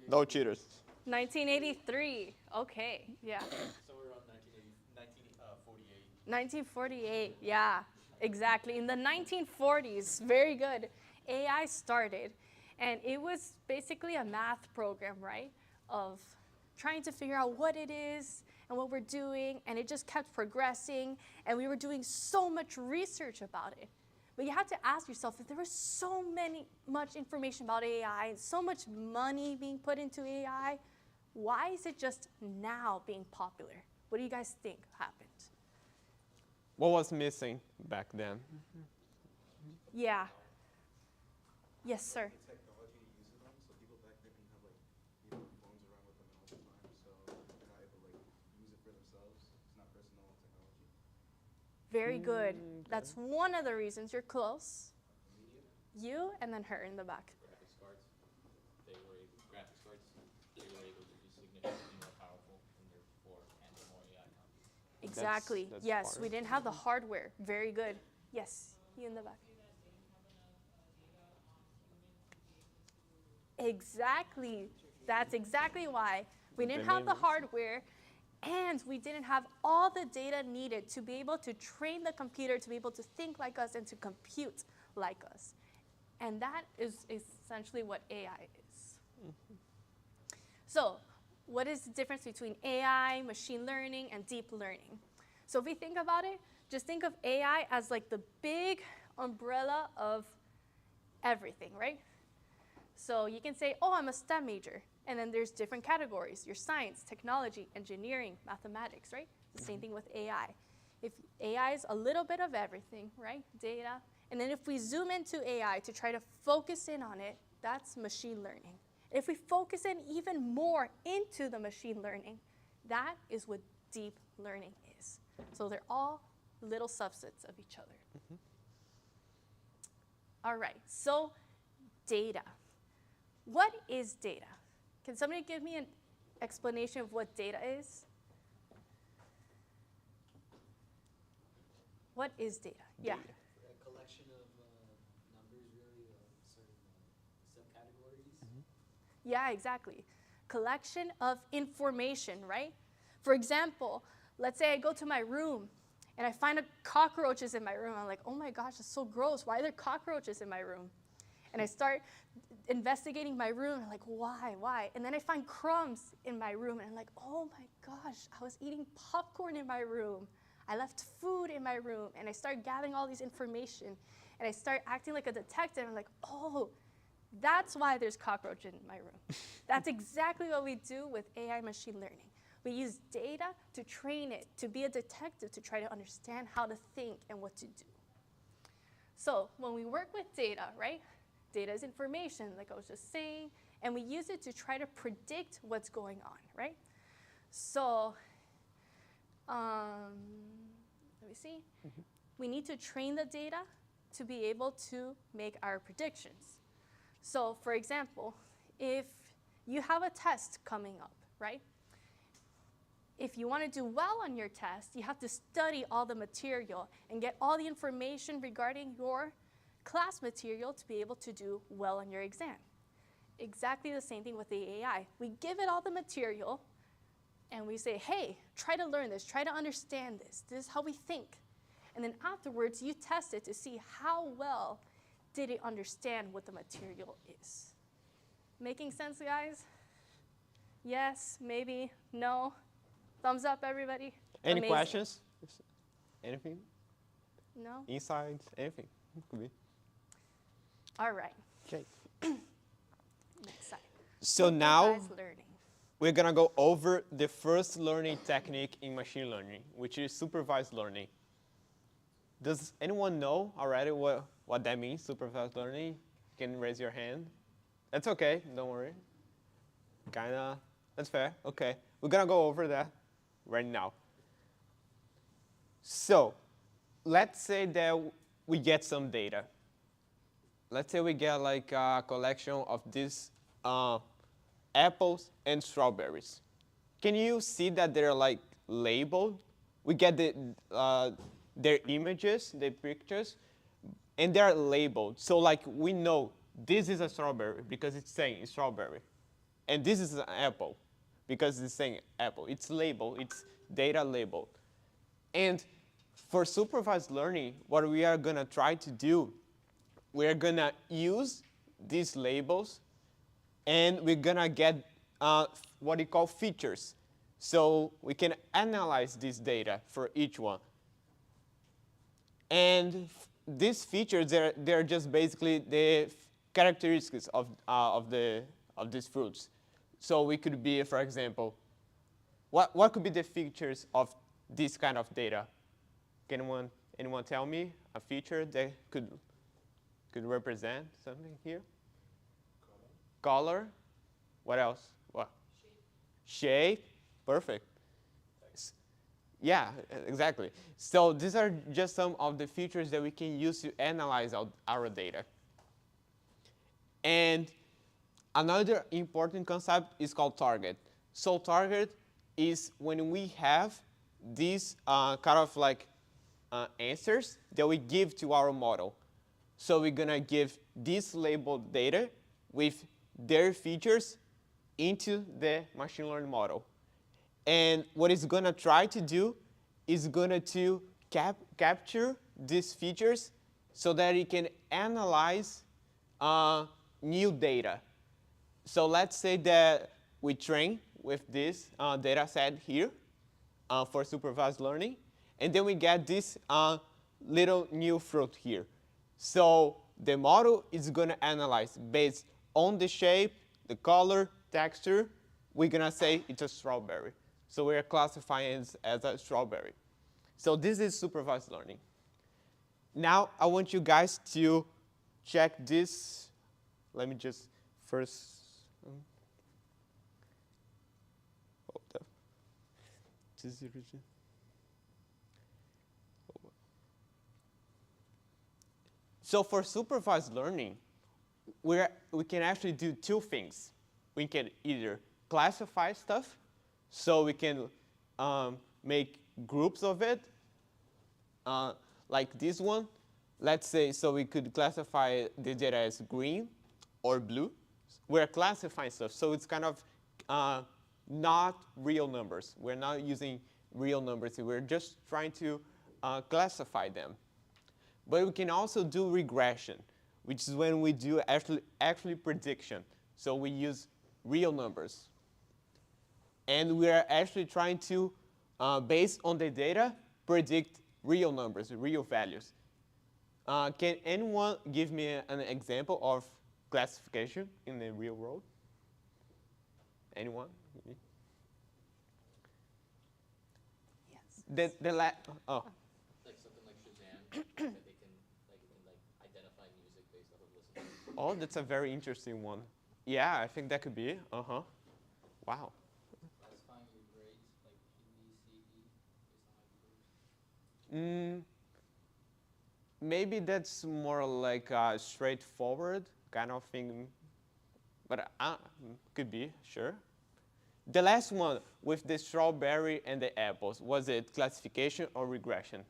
[SPEAKER 2] No cheaters.
[SPEAKER 4] 1983. Okay, yeah.
[SPEAKER 6] Somewhere around 1948.
[SPEAKER 4] 1948, yeah, exactly. In the 1940s, very good, AI started. And it was basically a math program, right, of trying to figure out what it is and what we're doing. And it just kept progressing. And we were doing so much research about it. But you have to ask yourself, if there was so much information about AI and so much money being put into AI, why is it just now being popular? What do you guys think happened?
[SPEAKER 2] What was missing back then?
[SPEAKER 4] Yeah. Yes, sir.
[SPEAKER 8] Technology to use them, so people back then didn't have phones around with them all the time, so they're not able to use it for themselves. It's not personal technology.
[SPEAKER 4] Very good. That's one of the reasons. You're close. You and then her in the back.
[SPEAKER 6] Graphics cards, they were able to be significantly more powerful and therefore handle more AI content.
[SPEAKER 4] Exactly.
[SPEAKER 2] That's
[SPEAKER 4] Yes,
[SPEAKER 2] part
[SPEAKER 4] we
[SPEAKER 2] of
[SPEAKER 4] didn't have the hardware. Very good. Yes, you in the back. Exactly. That's exactly why. We didn't have the hardware, and we didn't have all the data needed to be able to train the computer to be able to think like us and to compute like us. And that is essentially what AI is. So what is the difference between AI, machine learning, and deep learning? So if we think about it, just think of AI as like the big umbrella of everything, right? So you can say, oh, I'm a STEM major. And then there's different categories. Your science, technology, engineering, mathematics, right? The same thing with AI. If AI is a little bit of everything, right? Data. And then if we zoom into AI to try to focus in on it, that's machine learning. If we focus in even more into the machine learning, that is what deep learning is. So they're all little subsets of each other. All right, so data. What is data? Can somebody give me an explanation of what data is? What is data? Yeah.
[SPEAKER 6] A collection of numbers, really, of certain subcategories.
[SPEAKER 4] Yeah, exactly. Collection of information, right? For example, let's say I go to my room and I find cockroaches in my room. I'm like, oh my gosh, it's so gross. Why are there cockroaches in my room? And I start investigating my room. I'm like, why? And then I find crumbs in my room. And I'm like, oh my gosh, I was eating popcorn in my room. I left food in my room. And I start gathering all these information. And I start acting like a detective. I'm like, oh, that's why there's cockroaches in my room. That's exactly what we do with AI machine learning. We use data to train it, to be a detective, to try to understand how to think and what to do. So when we work with data, right? Data is information, like I was just saying, and we use it to try to predict what's going on, right? So let me see. We need to train the data to be able to make our predictions. So for example, if you have a test coming up, right? If you want to do well on your test, you have to study all the material and get all the information regarding your class material to be able to do well on your exam. Exactly the same thing with the AI. We give it all the material, and we say, hey, try to learn this, try to understand this. This is how we think. And then afterwards, you test it to see how well did it understand what the material is. Making sense, guys? Yes, maybe, no. Thumbs up, everybody.
[SPEAKER 2] Any
[SPEAKER 4] Amazing.
[SPEAKER 2] questions? Anything?
[SPEAKER 4] No?
[SPEAKER 2] Insights? Anything? Could be.
[SPEAKER 4] All right.
[SPEAKER 2] Okay.
[SPEAKER 4] Next slide.
[SPEAKER 2] So now
[SPEAKER 4] Supervised learning.
[SPEAKER 2] we're gonna go over the first learning technique in machine learning, which is supervised learning. Does anyone know already what that means, supervised learning? You can raise your hand. That's okay, don't worry. Kinda, that's fair, okay. We're gonna go over that right now. So, let's say that we get some data. Let's say we get like a collection of these apples and strawberries. Can you see that they're like labeled? We get their images, their pictures, and they're labeled. So like we know this is a strawberry because it's saying strawberry. And this is an apple because it's saying apple. It's labeled, it's data labeled. And for supervised learning, what we are gonna try to do, we're gonna use these labels and we're gonna get what we call features. So we can analyze this data for each one. And these features, they're just basically the characteristics of these fruits. So we could be, for example, what could be the features of this kind of data? Can anyone tell me a feature that could represent something here? Color. What else? What? Shape. Perfect. Yeah, exactly. So these are just some of the features that we can use to analyze our data. And another important concept is called target. So target is when we have these kind of like answers that we give to our model. So we're gonna give this labeled data with their features into the machine learning model. And what it's gonna try to do is gonna to capture these features so that it can analyze new data. So let's say that we train with this data set here for supervised learning, and then we get this little new fruit here. So the model is gonna analyze based on the shape, the color, texture. We're gonna say it's a strawberry. So we're classifying it as a strawberry. So this is supervised learning. Now I want you guys to check this. Let me just first. So for supervised learning, we can actually do two things. We can either classify stuff, so we can make groups of it, like this one. Let's say, so we could classify the data as green or blue. We're classifying stuff, so it's kind of not real numbers. We're not using real numbers. We're just trying to classify them. But we can also do regression, which is when we do actually prediction. So we use real numbers. And we are actually trying to, based on the data, predict real numbers, real values. Can anyone give me an example of classification in the real world? Anyone?
[SPEAKER 4] Yes.
[SPEAKER 2] Oh.
[SPEAKER 6] Like something like Shazam, that they can identify music based off of listening.
[SPEAKER 2] Oh, that's a very interesting one. Yeah, I think that could be. Uh-huh. Wow.
[SPEAKER 6] Classifying your grades, like A, B, C, E, based on like groups.
[SPEAKER 2] Maybe that's more like a straightforward kind of thing, but could be, sure. The last one with the strawberry and the apples, was it classification or regression?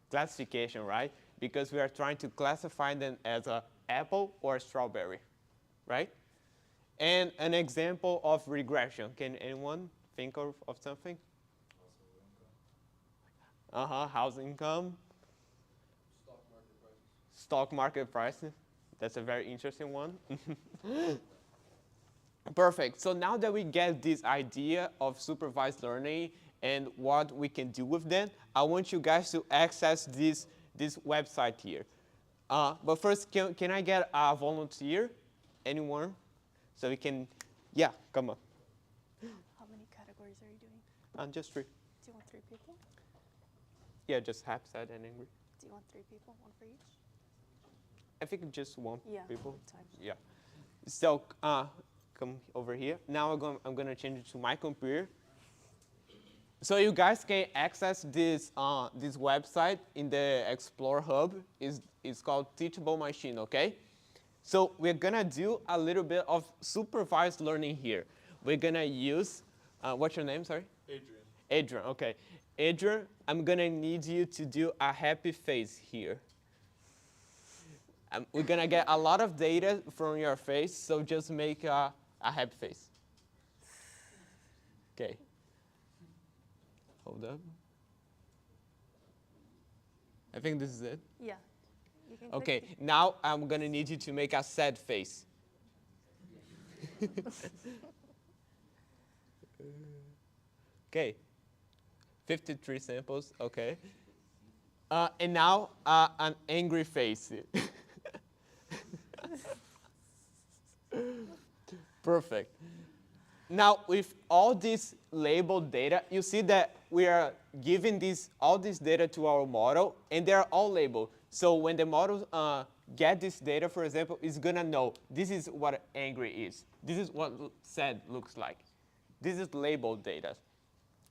[SPEAKER 2] Classification, right? Because we are trying to classify them as an apple or a strawberry, right? And an example of regression. Can anyone think of something? House income. Stock market prices. That's a very interesting one. Perfect. So now that we get this idea of supervised learning and what we can do with them, I want you guys to access this website here. But first, can I get a volunteer? Anyone? So we can, yeah, come on.
[SPEAKER 4] How many categories are you doing?
[SPEAKER 2] Just 3.
[SPEAKER 4] Do you want 3 people?
[SPEAKER 2] Yeah, just happy, sad, and angry.
[SPEAKER 4] Do you want 3 people, 1 for each?
[SPEAKER 2] I think just 1 people.
[SPEAKER 4] Time.
[SPEAKER 2] Yeah. So come over here. Now I'm gonna change it to my computer. So you guys can access this this website in the Explore Hub. It's called Teachable Machine, okay? So we're gonna do a little bit of supervised learning here. We're gonna use, what's your name, sorry?
[SPEAKER 8] Adrian.
[SPEAKER 2] Adrian, okay. Adrian, I'm gonna need you to do a happy face here. We're gonna get a lot of data from your face, so just make a happy face. Okay. Hold up. I think this is it.
[SPEAKER 4] Yeah. You can
[SPEAKER 2] Okay,
[SPEAKER 4] click
[SPEAKER 2] now I'm gonna need you to make a sad face. Okay, 53 samples, okay. And now an angry face. Perfect. Now, with all this labeled data, you see that we are giving all this data to our model, and they're all labeled. So when the model get this data, for example, it's gonna know this is what angry is. This is what sad looks like. This is labeled data.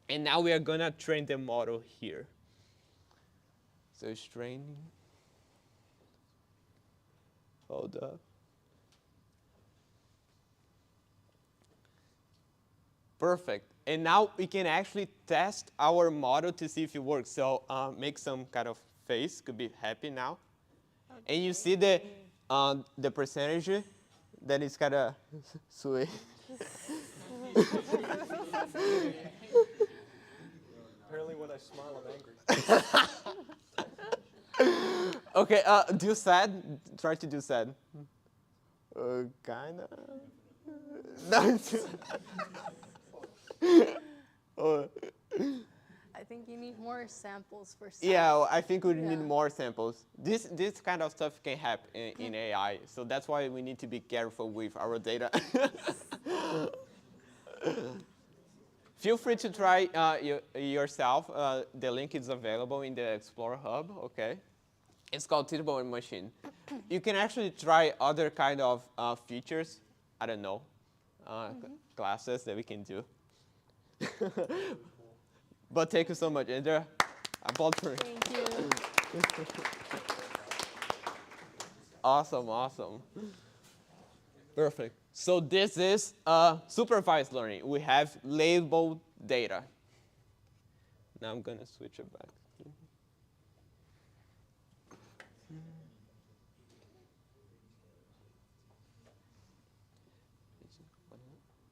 [SPEAKER 2] And now we are gonna train the model here. So it's training. Hold up. Perfect. And now we can actually test our model to see if it works. So make some kind of face, could be happy now. Okay. And you see the percentage that is kind of sweet.
[SPEAKER 5] Apparently when I smile, I'm angry.
[SPEAKER 2] Okay, do sad. Try to do sad. Kinda. No.
[SPEAKER 4] I think you need more samples for sad.
[SPEAKER 2] Yeah, I think we need more samples. This kind of stuff can happen in AI, so that's why we need to be careful with our data. Feel free to try yourself. The link is available in the Explorer Hub, okay? It's called Teachable Machine. You can actually try other kind of features, I don't know, classes that we can do. But thank you so much, Andrea. Applause for it.
[SPEAKER 4] Thank you.
[SPEAKER 2] Awesome, awesome. Perfect. So this is supervised learning. We have labeled data. Now I'm going to switch it back.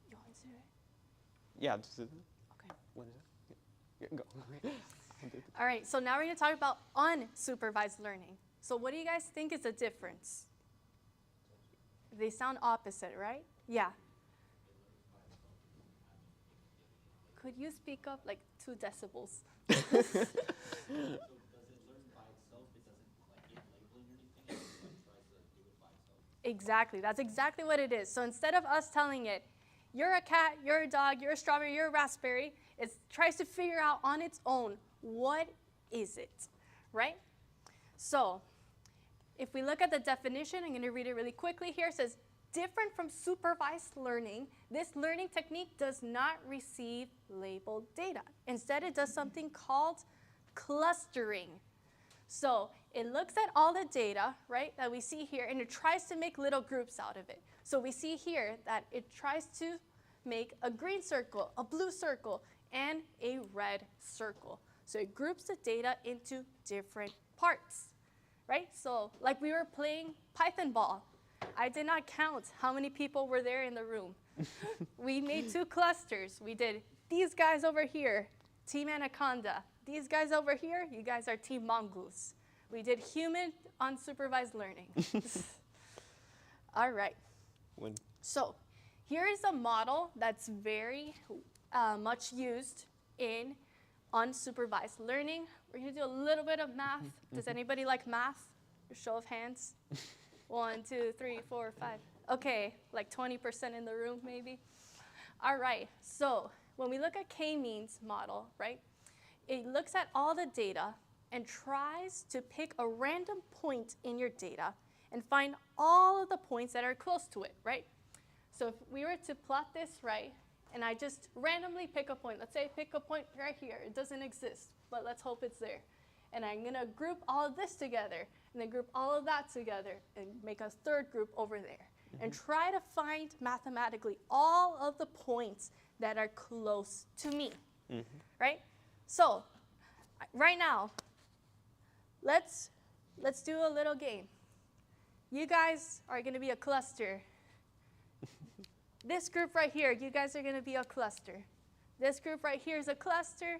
[SPEAKER 4] You want to do it?
[SPEAKER 2] Yeah, this is it.
[SPEAKER 4] Okay.
[SPEAKER 2] What is it? Yeah, go.
[SPEAKER 4] All right, so now we're going to talk about unsupervised learning. So what do you guys think is the difference? They sound opposite, right? Yeah. Could you speak up like 2 decibels?
[SPEAKER 6] So does it learn by itself? It doesn't like give labeling or anything? It like tries to do it by itself?
[SPEAKER 4] Exactly, that's exactly what it is. So instead of us telling it, you're a cat, you're a dog, you're a strawberry, you're a raspberry, it tries to figure out on its own, what is it, right? So if we look at the definition, I'm going to read it really quickly here. It says, different from supervised learning, this learning technique does not receive labeled data. Instead, it does something called clustering. So it looks at all the data, right, that we see here, and it tries to make little groups out of it. So we see here that it tries to make a green circle, a blue circle, and a red circle. So it groups the data into different parts, right? So like we were playing Python ball. I did not count how many people were there in the room. We made 2 clusters. We did these guys over here, Team Anaconda. These guys over here, you guys are Team Mongoose. We did human unsupervised learning. All right. So here is a model that's very much used in unsupervised learning. We're going to do a little bit of math. Does anybody like math? Show of hands. 1, 2, 3, 4, 5. Okay, like 20% in the room maybe. All right, so when we look at k-means model, right, it looks at all the data and tries to pick a random point in your data and find all of the points that are close to it, right? So if we were to plot this, right, and I just randomly pick a point, let's say I pick a point right here. It doesn't exist, but let's hope it's there. And I'm going to group all of this together, and then group all of that together, and make a third group over there. And try to find mathematically all of the points that are close to me, right? So right now, let's do a little game. You guys are going to be a cluster. This group right here, you guys are going to be a cluster. This group right here is a cluster.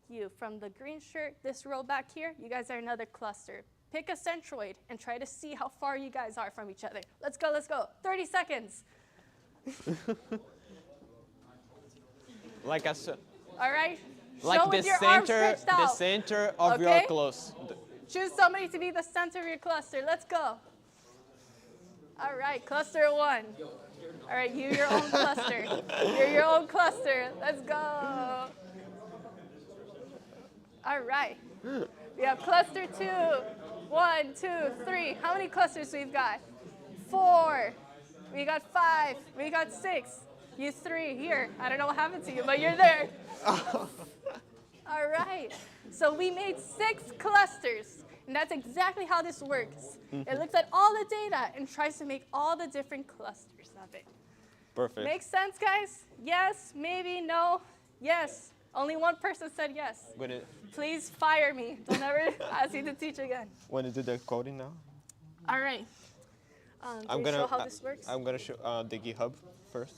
[SPEAKER 4] You from the green shirt, this row back here, you guys are another cluster. Pick a centroid and try to see how far you guys are from each other. Let's go, let's go. 30 seconds.
[SPEAKER 2] Like a
[SPEAKER 4] All right.
[SPEAKER 2] like
[SPEAKER 4] Show with your arms stretched out.
[SPEAKER 2] the center of your
[SPEAKER 4] Okay.
[SPEAKER 2] clothes.
[SPEAKER 4] Choose somebody to be the center of your cluster. Let's go. All right, cluster 1. All right, you your own cluster. You're your own cluster. Let's go. All right. We have cluster 2. 1, 2, 3. How many clusters we've got? 4. We got 5. We got 6. You 3 here. I don't know what happened to you, but you're there. All right. So we made 6 clusters. And that's exactly how this works. It looks at all the data and tries to make all the different clusters of it.
[SPEAKER 2] Perfect.
[SPEAKER 4] Makes sense, guys? Yes, maybe, no, yes. Only one person said yes. Please fire me. Don't ever ask me to teach again.
[SPEAKER 2] Want to do the coding now?
[SPEAKER 4] All right. Can you show how this works?
[SPEAKER 2] I'm gonna show the GitHub first.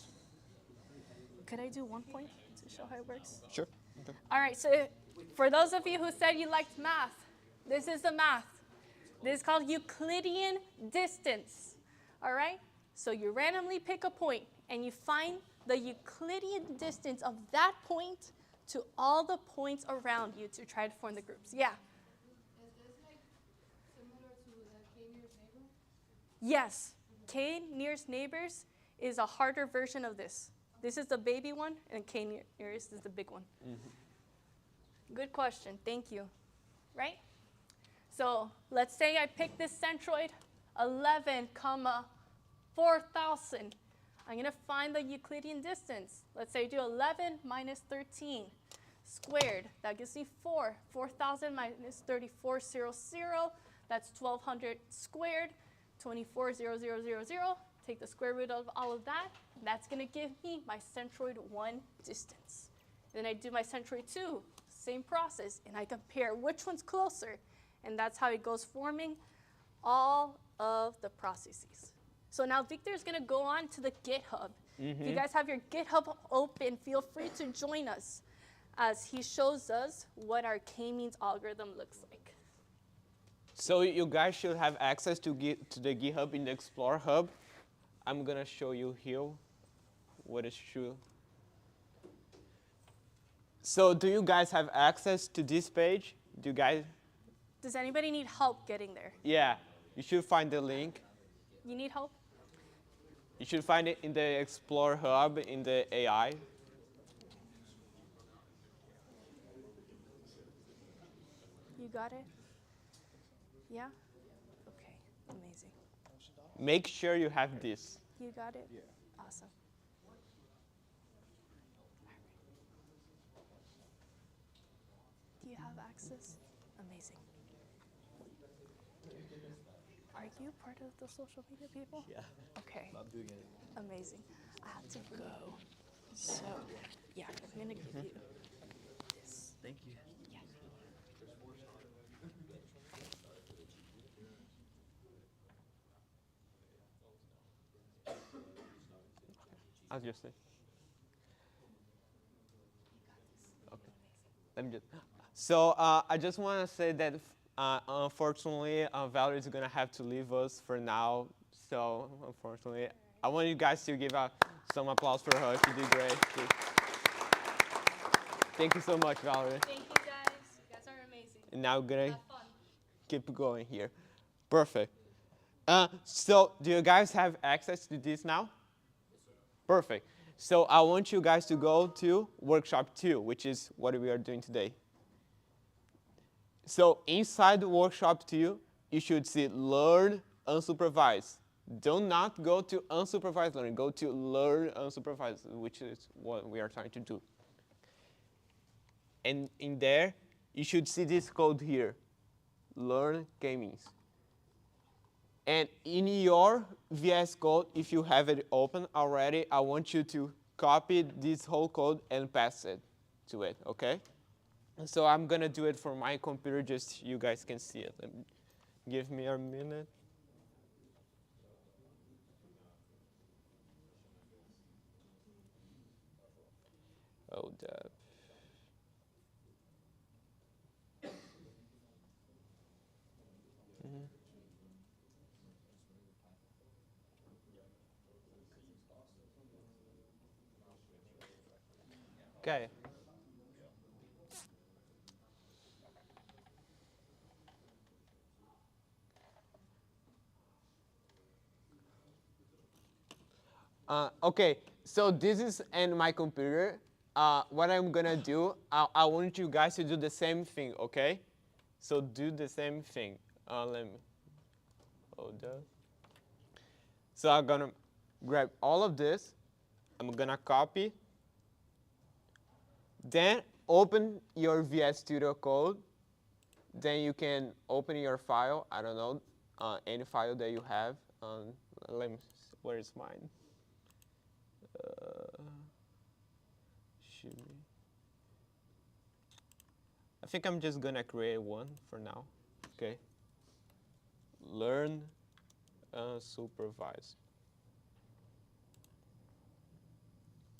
[SPEAKER 4] Could I do 1 point to show how it works?
[SPEAKER 2] Sure. Okay.
[SPEAKER 4] All right, so for those of you who said you liked math, this is the math. This is called Euclidean distance, all right? So you randomly pick a point, and you find the Euclidean distance of that point to all the points around you to try to form the groups. Yeah?
[SPEAKER 9] Is this like similar to K nearest neighbor?
[SPEAKER 4] Yes. K nearest neighbors is a harder version of this. This is the baby one, and K nearest is the big one. Good question. Thank you. Right? So let's say I pick this centroid, 11, 4,000. I'm going to find the Euclidean distance. Let's say I do 11 minus 13 squared. That gives me 4. 4,000 minus 3,400. That's 1,200 squared. 24,000. Take the square root of all of that. That's going to give me my centroid 1 distance. Then I do my centroid 2. Same process. And I compare which one's closer. And that's how it goes forming all of the processes. So now Victor's going to go on to the GitHub. If you guys have your GitHub open, feel free to join us as he shows us what our k-means algorithm looks like.
[SPEAKER 2] So you guys should have access to the GitHub in the Explore Hub. I'm going to show you here what is true. So do you guys have access to this page? Do you guys?
[SPEAKER 4] Does anybody need help getting there?
[SPEAKER 2] Yeah, you should find the link.
[SPEAKER 4] You need help?
[SPEAKER 2] You should find it in the Explore Hub in the AI.
[SPEAKER 4] You got it? Yeah? Okay, amazing.
[SPEAKER 2] Make sure you have this.
[SPEAKER 4] You got it? Yeah. Awesome. Do you have access? Amazing. Are you part of the social media people?
[SPEAKER 10] Yeah,
[SPEAKER 4] Okay.
[SPEAKER 10] I'm doing it.
[SPEAKER 4] Amazing. I have to go. So, yeah, I'm gonna give you this.
[SPEAKER 10] Thank you.
[SPEAKER 4] Yeah.
[SPEAKER 2] I'll just say. Okay. Let me just. So I just want to say that unfortunately, Valerie is gonna have to leave us for now. So unfortunately, I want you guys to give some applause for her. She did great. Thank you so much, Valerie.
[SPEAKER 4] Thank you guys. You guys are amazing.
[SPEAKER 2] And now we're gonna
[SPEAKER 4] Have fun.
[SPEAKER 2] keep going here. Perfect. So do you guys have access to this now? Perfect. So I want you guys to go to workshop 2, which is what we are doing today. So inside workshop 2, you should see learn unsupervised. Do not go to unsupervised learning. Go to learn unsupervised, which is what we are trying to do. And in there, you should see this code here, learn k-means. And in your VS Code, if you have it open already, I want you to copy this whole code and pass it to it, okay? So I'm gonna do it for my computer, just so you guys can see it. Give me a minute. Hold up. Okay. Okay, so this is in my computer. What I'm gonna do, I want you guys to do the same thing, okay? So do the same thing. Let me hold up. So I'm gonna grab all of this. I'm gonna copy. Then open your VS Studio Code. Then you can open your file. I don't know, any file that you have. Let me. Where is mine? I think I'm just gonna create one for now. Okay. Learn supervise.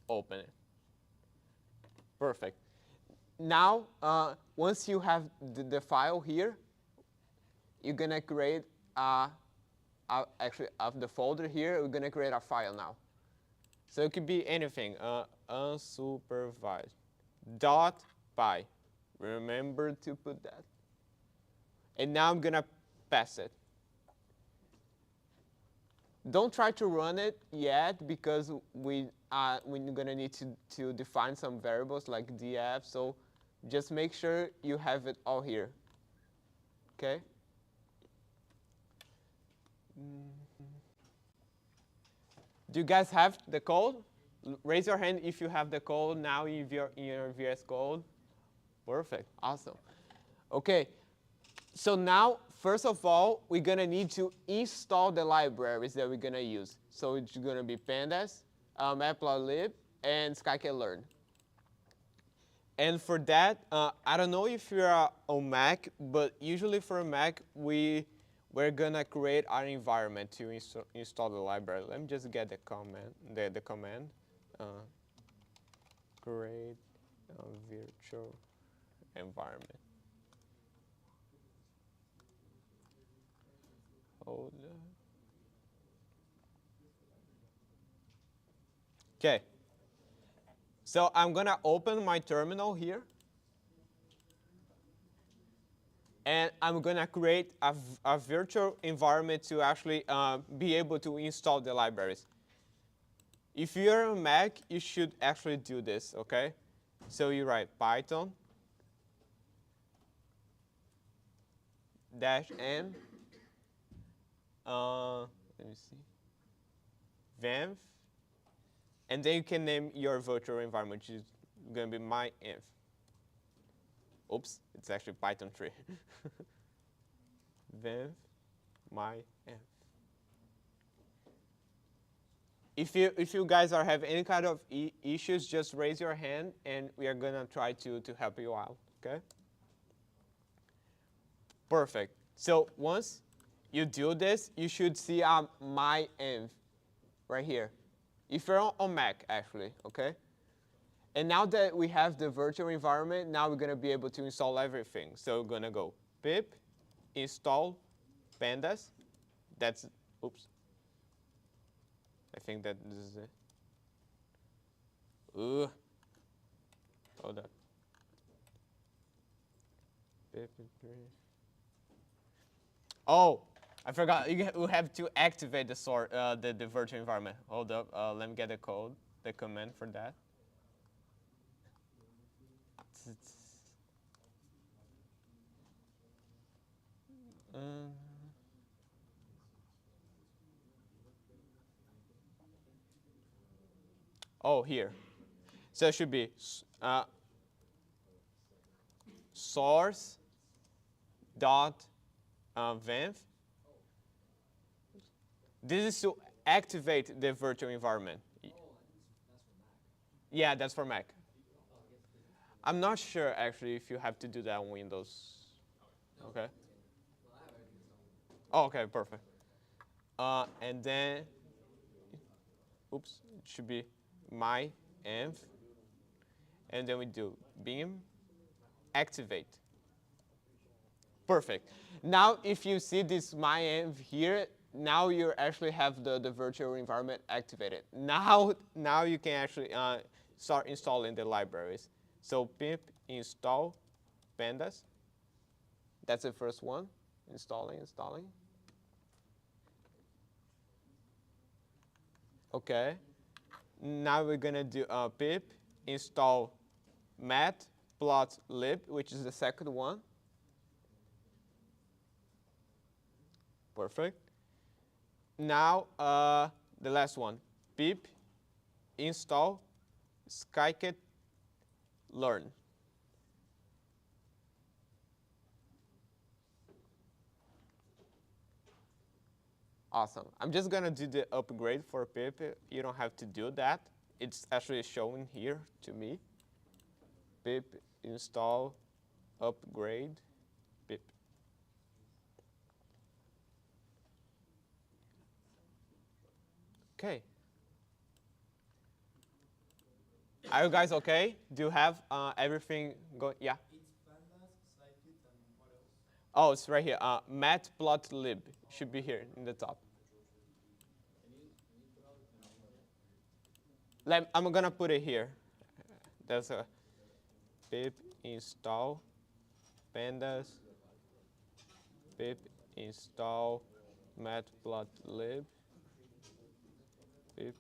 [SPEAKER 2] Open it. Perfect. Now, once you have the file here, you're gonna create actually of the folder here, we're gonna create a file now. So it could be anything, unsupervised .py. Remember to put that. And now I'm gonna pass it. Don't try to run it yet because we're gonna need to define some variables like df. So just make sure you have it all here. Okay. Do you guys have the code? Raise your hand if you have the code now in your VS Code. Perfect, awesome. Okay, so now, first of all, we're gonna need to install the libraries that we're gonna use. So it's gonna be pandas, matplotlib, and scikit-learn. And for that, I don't know if you're on Mac, but usually for a Mac, we're gonna create our environment to install the library. Let me just get the command. Create virtual environment. Hold on. Okay. So I'm gonna open my terminal here. And I'm gonna create a virtual environment to actually be able to install the libraries. If you're on Mac, you should actually do this, okay? So you write Python -n, let me see, venv, and then you can name your virtual environment, which is gonna be my-env. Oops, it's actually Python 3. Venv my env. If you guys are having any kind of issues, just raise your hand, and we are gonna try to help you out. Okay. Perfect. So once you do this, you should see my env right here. If you're on Mac, actually, okay. And now that we have the virtual environment, now we're gonna be able to install everything. So we're gonna go pip install pandas. That's oops. I think that this is it. Ooh. Hold up. Oh, I forgot. You have to activate the virtual environment. Hold up. Let me get the code, the command for that. Oh, here. So it should be source dot venv. This is to activate the virtual environment. Yeah, that's for Mac. I'm not sure actually if you have to do that on Windows. Okay. Oh, okay, perfect. And then, oops, it should be my env. And then we do beam activate. Perfect. Now, if you see this my env here, now you actually have the virtual environment activated. Now you can actually start installing the libraries. So pip install pandas. That's the first one. Installing. Okay. Now we're gonna do pip install matplotlib, which is the second one. Perfect. Now the last one, pip install scikit learn. Awesome. I'm just gonna do the upgrade for pip. You don't have to do that. It's actually showing here to me. Pip install upgrade pip. Okay. Are you guys okay? Do you have everything going? Yeah.
[SPEAKER 8] It's pandas, scikit, and what else?
[SPEAKER 2] Oh, it's right here. Matplotlib should be here in the top. I'm gonna put it here. There's a pip install pandas. Pip install matplotlib. Pip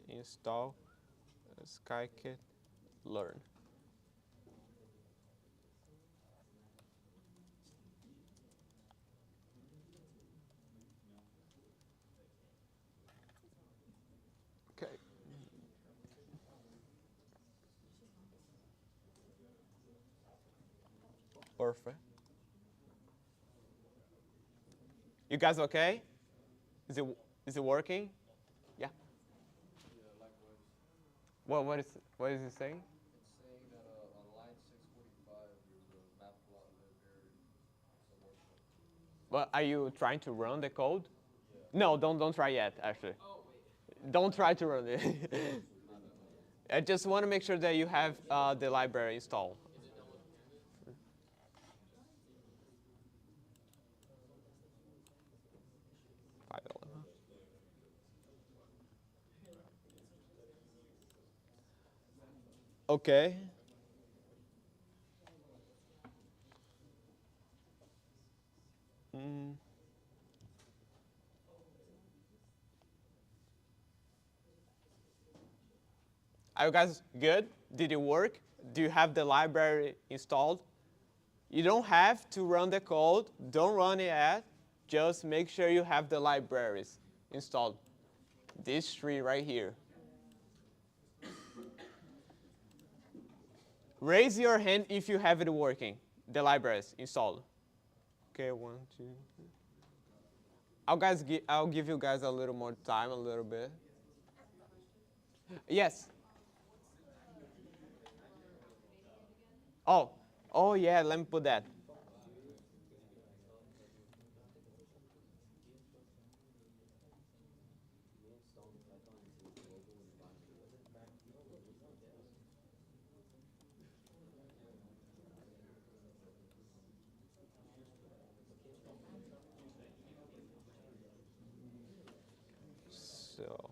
[SPEAKER 2] install scikit learn. Okay. Perfect. You guys okay? Is it working? Yeah. Well, what is it saying?
[SPEAKER 10] It's saying that on line 645, there's a matplotlib error.
[SPEAKER 2] Well, are you trying to run the code? Yeah. No, don't try yet, actually. Oh, wait. Don't try to run it. I just want to make sure that you have the library installed. Okay. Are you guys good? Did it work? Do you have the library installed? You don't have to run the code. Don't run it yet. Just make sure you have the libraries installed. These three right here. Raise your hand if you have it working, the libraries installed. Okay, 1, 2, 3. I'll give you guys a little more time, a little bit. Yes. Oh yeah. Let me put that. So.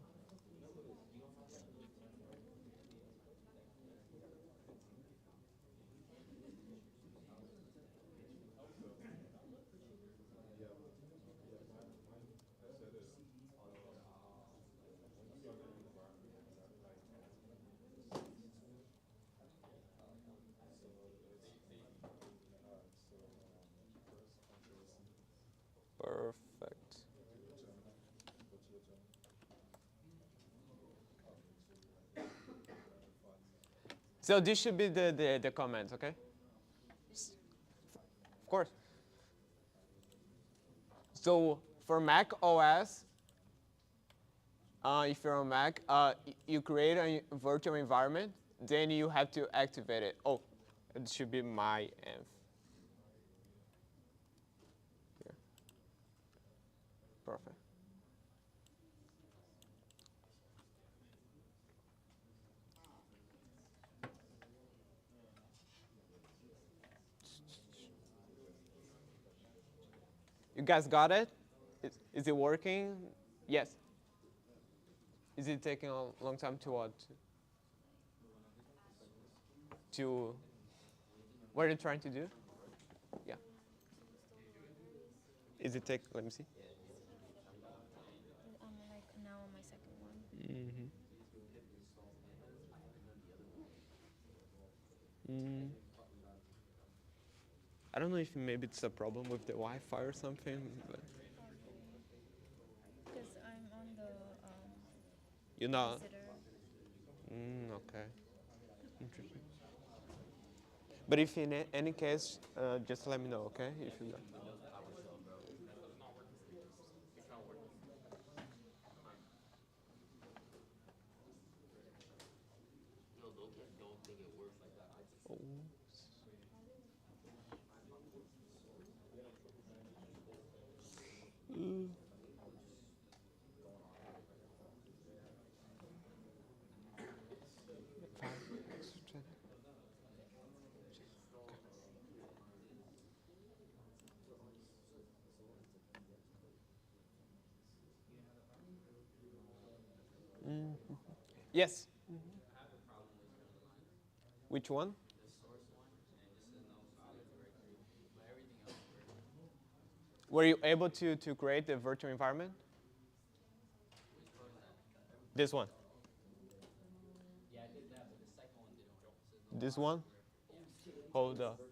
[SPEAKER 2] Perfect. So this should be the comment, okay? Of course. So for Mac OS, if you're on Mac, you create a virtual environment, then you have to activate it. Oh, it should be my env. Here. Perfect. You guys got it? Is it working? Yes. Is it taking a long time to what? To what are you trying to do? Yeah. Is it take? Let me see.
[SPEAKER 11] I'm like now on my second one.
[SPEAKER 2] I don't know if maybe it's a problem with the Wi-Fi or something. But
[SPEAKER 11] Because I'm on the
[SPEAKER 2] you know.
[SPEAKER 11] visitor.
[SPEAKER 2] Okay. Interesting. But if in any case, just let me know, okay? If you. Yes. Which one? Were you able to create the virtual environment? This one.
[SPEAKER 6] Yeah, I did that, but the second one didn't work.
[SPEAKER 2] This one? Hold up.
[SPEAKER 6] Like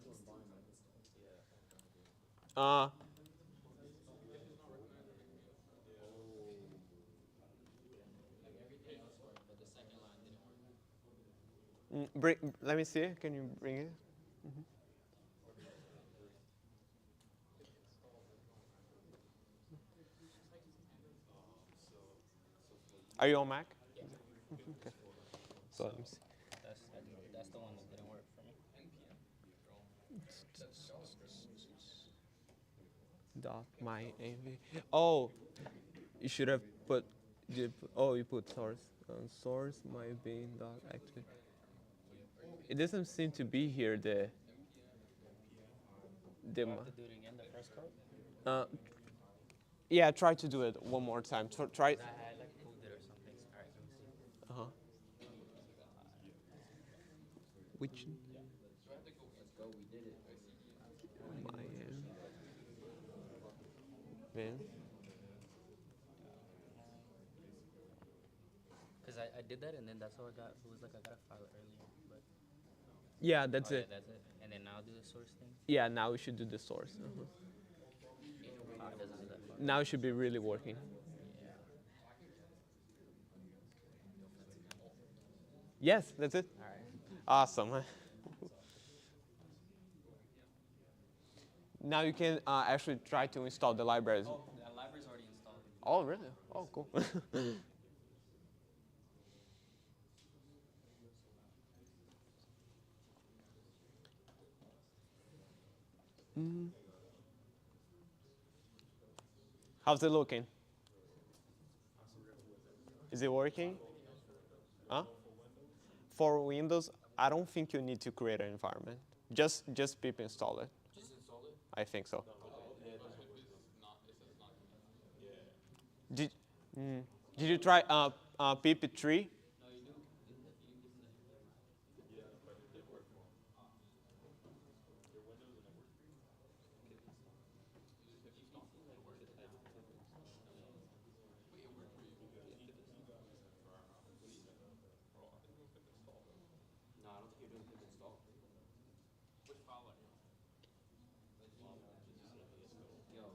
[SPEAKER 6] everything else worked, but the second line didn't work.
[SPEAKER 2] Let me see. Can you bring it? Are you on Mac?
[SPEAKER 6] Yeah.
[SPEAKER 2] Okay. So let me see.
[SPEAKER 6] That's the one that didn't work for me.
[SPEAKER 2] Dot my env. Oh, you should have put. You put source. Source my being dot active. It doesn't seem to be here.
[SPEAKER 6] Do I have to do it again, the first code?
[SPEAKER 2] Yeah, try to do it one more time. Try.
[SPEAKER 6] I like moved it or something. All right, let me see.
[SPEAKER 2] Which?
[SPEAKER 10] Let's go, we did it.
[SPEAKER 2] My env. Then.
[SPEAKER 6] Because I did that and then that's how I got. It was like I got a file earlier, but
[SPEAKER 2] Yeah, that's it.
[SPEAKER 6] yeah, that's it. And then now do the source thing.
[SPEAKER 2] Yeah, now we should do the source.
[SPEAKER 6] It doesn't do that part.
[SPEAKER 2] Now it should be really working. Yes, that's it.
[SPEAKER 6] All right.
[SPEAKER 2] Awesome. Now you can actually try to install the libraries.
[SPEAKER 6] Oh, the library's already installed.
[SPEAKER 2] Oh, really? Oh, cool. Mm. How's it looking? Is it working? Huh? For Windows, I don't think you need to create an environment. Just pip install it.
[SPEAKER 6] Just install it?
[SPEAKER 2] I think so.
[SPEAKER 6] Yeah, it doesn't work. It's not, it says not connected. Yeah.
[SPEAKER 2] Did did you try pip 3?
[SPEAKER 6] No, you do, yeah, but it did work for your Windows and it worked for you? If you install it, it worked. Wait, it worked for you? No, I don't think you're doing pip install. Which file are you on? Yo.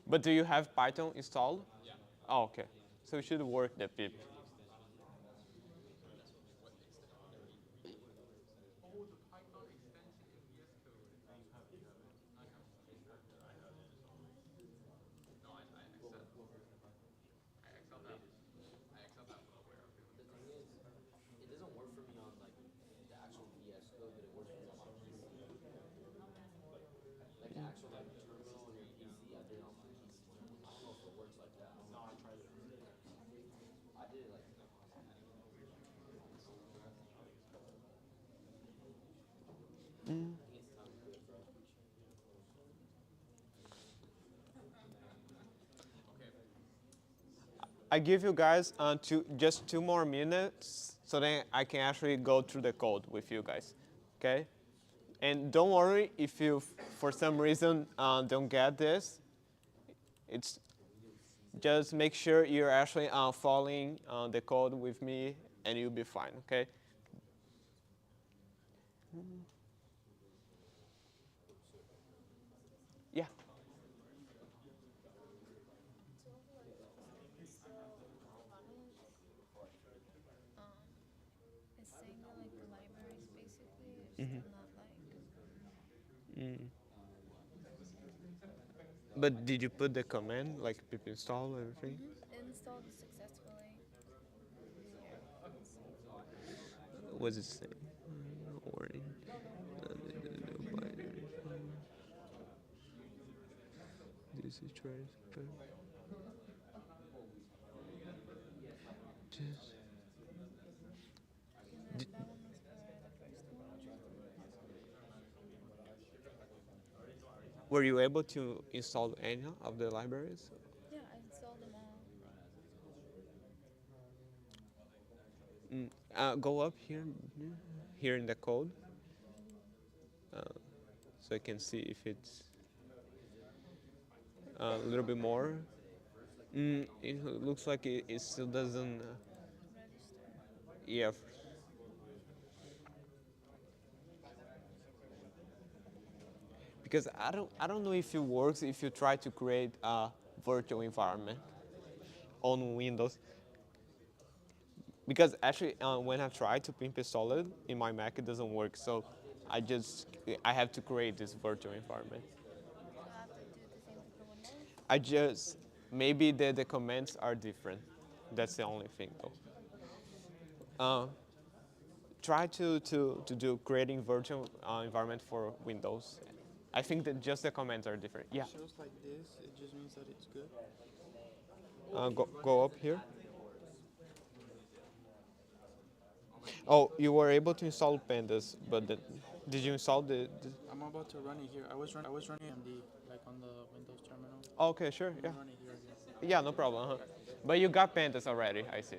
[SPEAKER 2] But do you have Python installed?
[SPEAKER 6] Yeah.
[SPEAKER 2] Oh, okay. So it should work the pip.
[SPEAKER 6] Oh, the Python extension in VSCode. I have it. I have it. I have it. No, I accept. I accept that. I accept that. The thing is, it doesn't work for me on like the actual VSCode, but it works for me on my PC. Like the actual like terminal on your PC, I did it on my PC. I don't know if it works like that. No, I tried it. I did it like
[SPEAKER 2] I give you guys just 2 more minutes so then I can actually go through the code with you guys, okay? And don't worry if you, for some reason, don't get this. It's just make sure you're actually following the code with me and you'll be fine, okay? Yeah.
[SPEAKER 11] It's saying that like the libraries basically is not like.
[SPEAKER 2] But did you put the command, like pip install everything?
[SPEAKER 11] Installed successfully.
[SPEAKER 2] What does it say? Warning. This is transfer. Just.
[SPEAKER 11] That one was for the first one.
[SPEAKER 2] Were you able to install any of the libraries?
[SPEAKER 11] Yeah, I installed them all.
[SPEAKER 2] Go up here in the code, so I can see if it's a little bit more. It looks like it still doesn't. Yeah. Because I don't know if it works if you try to create a virtual environment on Windows. Because actually, when I try to pimp install it in my Mac, it doesn't work. So I have to create this virtual environment.
[SPEAKER 11] So I have to do the same thing for Windows?
[SPEAKER 2] Maybe the commands are different. That's the only thing though. Try to do creating virtual environment for Windows. I think that just the commands are different. Yeah.
[SPEAKER 12] It shows like this, it just means that it's good.
[SPEAKER 2] Go up here. Oh, you were able to install pandas, but did you install the?
[SPEAKER 12] I'm about to run it here. I was running MD, like on the Windows terminal.
[SPEAKER 2] Okay, sure, yeah.
[SPEAKER 12] Run it here again.
[SPEAKER 2] Yeah, no problem. But you got pandas already, I see.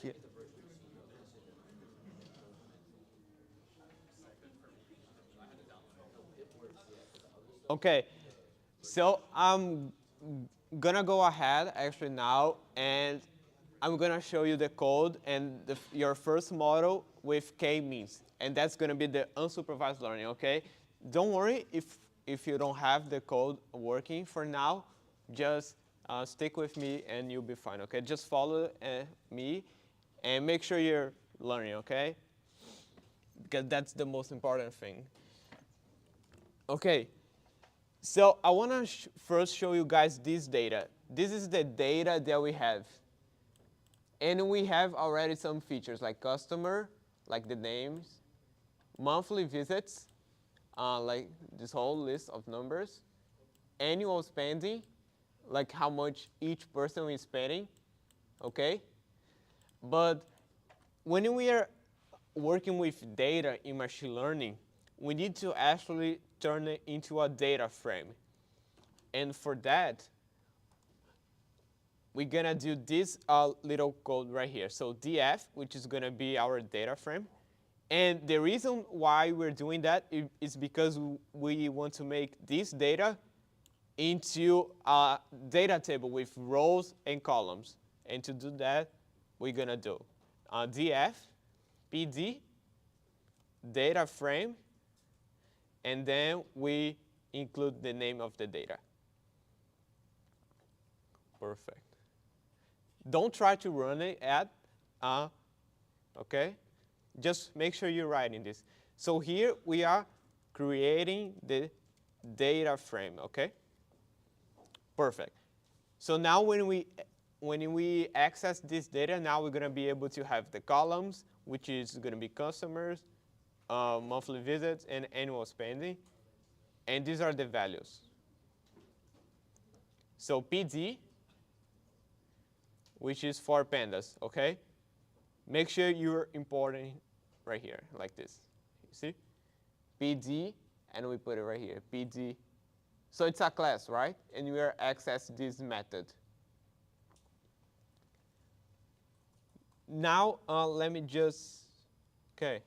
[SPEAKER 2] Yeah. Okay, so I'm gonna go ahead actually now, and I'm gonna show you the code and your first model with k-means, and that's gonna be the unsupervised learning. Okay, don't worry if you don't have the code working for now. just stick with me and you'll be fine, okay? Just follow me and make sure you're learning, okay? Because that's the most important thing. Okay, so I want to first show you guys this data. This is the data that we have. And we have already some features like customer, like the names, monthly visits, like this whole list of numbers, annual spending, like how much each person is spending, okay? But when we are working with data in machine learning, we need to actually turn it into a data frame. And for that, we're gonna do this little code right here. So df, which is gonna be our data frame. And the reason why we're doing that is because we want to make this data into a data table with rows and columns. And to do that, we're gonna do df, pd, data frame, and then we include the name of the data. Perfect. Don't try to run it okay? Just make sure you're writing this. So here we are creating the data frame, okay? Perfect. So now when we access this data, now we're gonna be able to have the columns, which is gonna be customers, monthly visits, and annual spending. And these are the values. So PD, which is for pandas, okay? Make sure you're importing right here, like this. You see? PD, and we put it right here, PD. So it's a class, right? And we are access this method. Now, let me just, okay.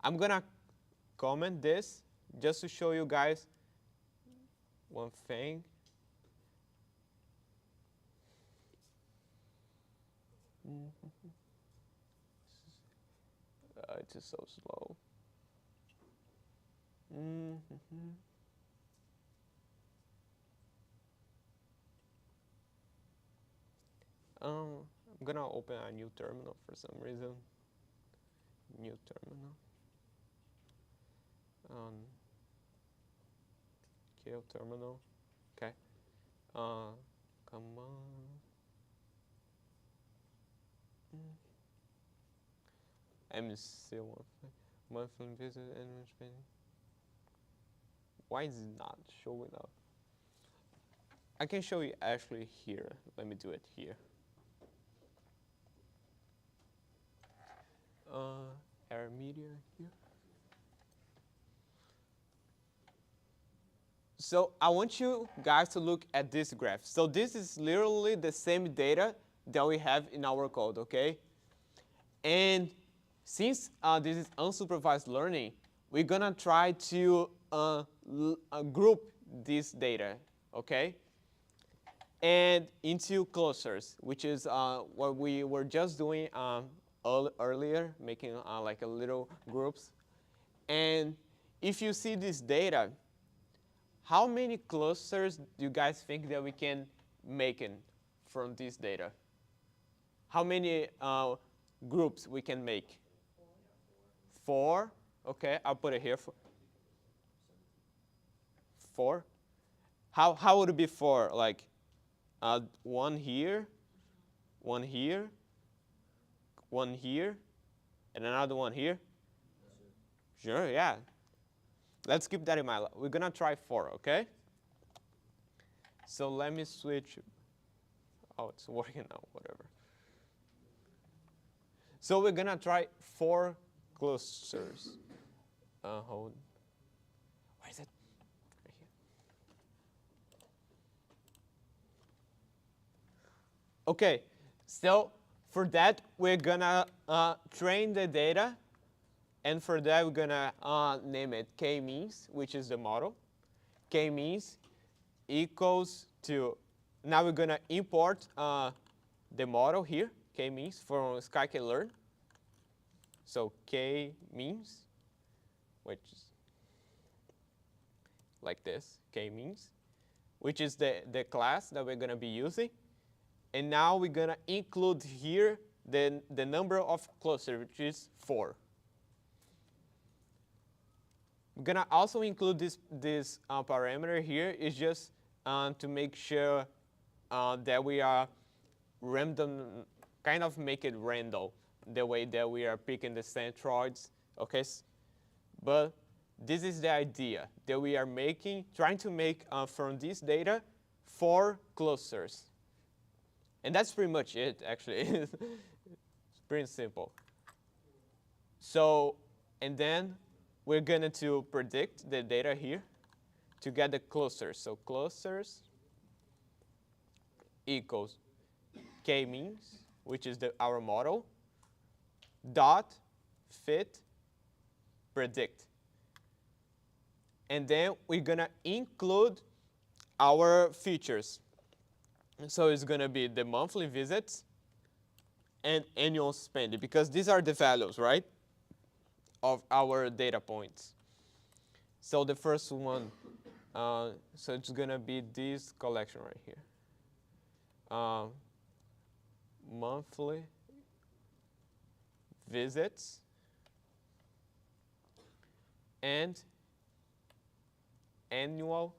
[SPEAKER 2] I'm gonna comment this just to show you guys one thing. It's just so slow. I'm gonna open a new terminal for some reason. New terminal. Kill terminal. Okay. Come on. MC monthly visit and spending. Why is it not showing up? I can show you actually here. Let me do it here. Error media here. So I want you guys to look at this graph. So this is literally the same data that we have in our code, okay? And since this is unsupervised learning, we're gonna try to group this data, okay? And into clusters, which is what we were just doing earlier, making like a little groups. And if you see this data, how many clusters do you guys think that we can make from this data? How many groups we can make? 4. Okay, I'll put it here. 4. How would it be 4? Like 1 here, 1 here, 1 here, and another one here? Sure, yeah. Let's keep that in mind. We're gonna try 4, okay? So let me switch. Oh, it's working now, whatever. So we're gonna try 4 clusters. Hold. Where is it? Right here. Okay, so for that, we're gonna train the data. And for that, we're gonna name it k-means, which is the model. K-means equals to, now we're gonna import the model here, k-means, from scikit-learn. So k-means, which is like this, k-means. which is the class that we're going to be using. And now we're going to include here the number of clusters, which is 4. We're going to also include this parameter here. Is just to make sure that we are random, kind of make it random, the way that we are picking the centroids, okay? But this is the idea that we are trying to make from this data 4 clusters. And that's pretty much it, actually. It's pretty simple. So, and then we're going to predict the data here to get the clusters. So clusters equals k-means, which is our model, dot fit predict. And then we're going to include our features. So it's going to be the monthly visits and annual spending, because these are the values, right, of our data points. So the first one, so it's going to be this collection right here. Monthly visits and annual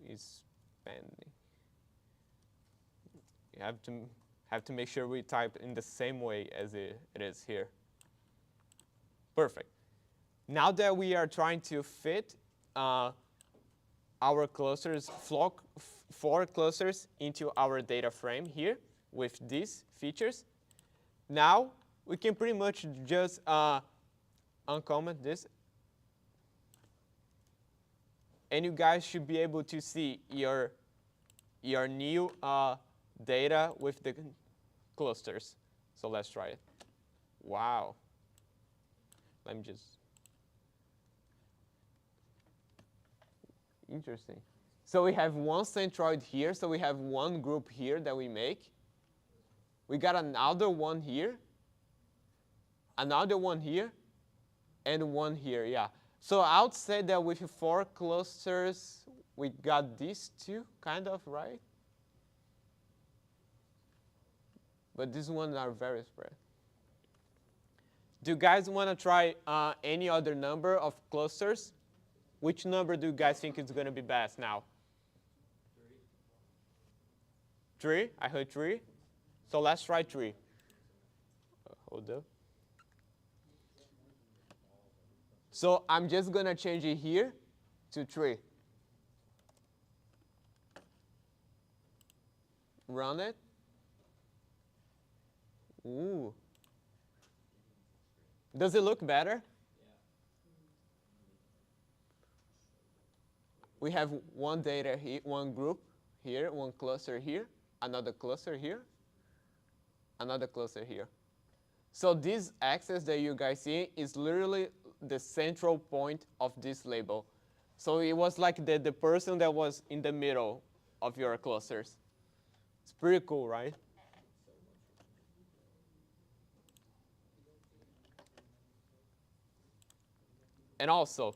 [SPEAKER 2] is spending. You have to make sure we type in the same way as it is here. Perfect. Now that we are trying to fit our clusters, 4 clusters into our data frame here with these features, now we can pretty much just uncomment this. And you guys should be able to see your new data with the clusters. So let's try it. Wow. Let me just. Interesting. So we have one centroid here. So we have one group here that we make. We got another one here. Another one here. And one here, yeah. So I would say that with 4 clusters, we got these 2, kind of, right? But these ones are very spread. Do you guys want to try any other number of clusters? Which number do you guys think is going to be best now? 3? I heard 3. So let's try 3. Hold up. So I'm just going to change it here to 3. Run it. Ooh. Does it look better? We have one data here, one group here, one cluster here, another cluster here, another cluster here. So this axis that you guys see is literally the central point of this label. So it was like the person that was in the middle of your clusters. It's pretty cool, right? And also,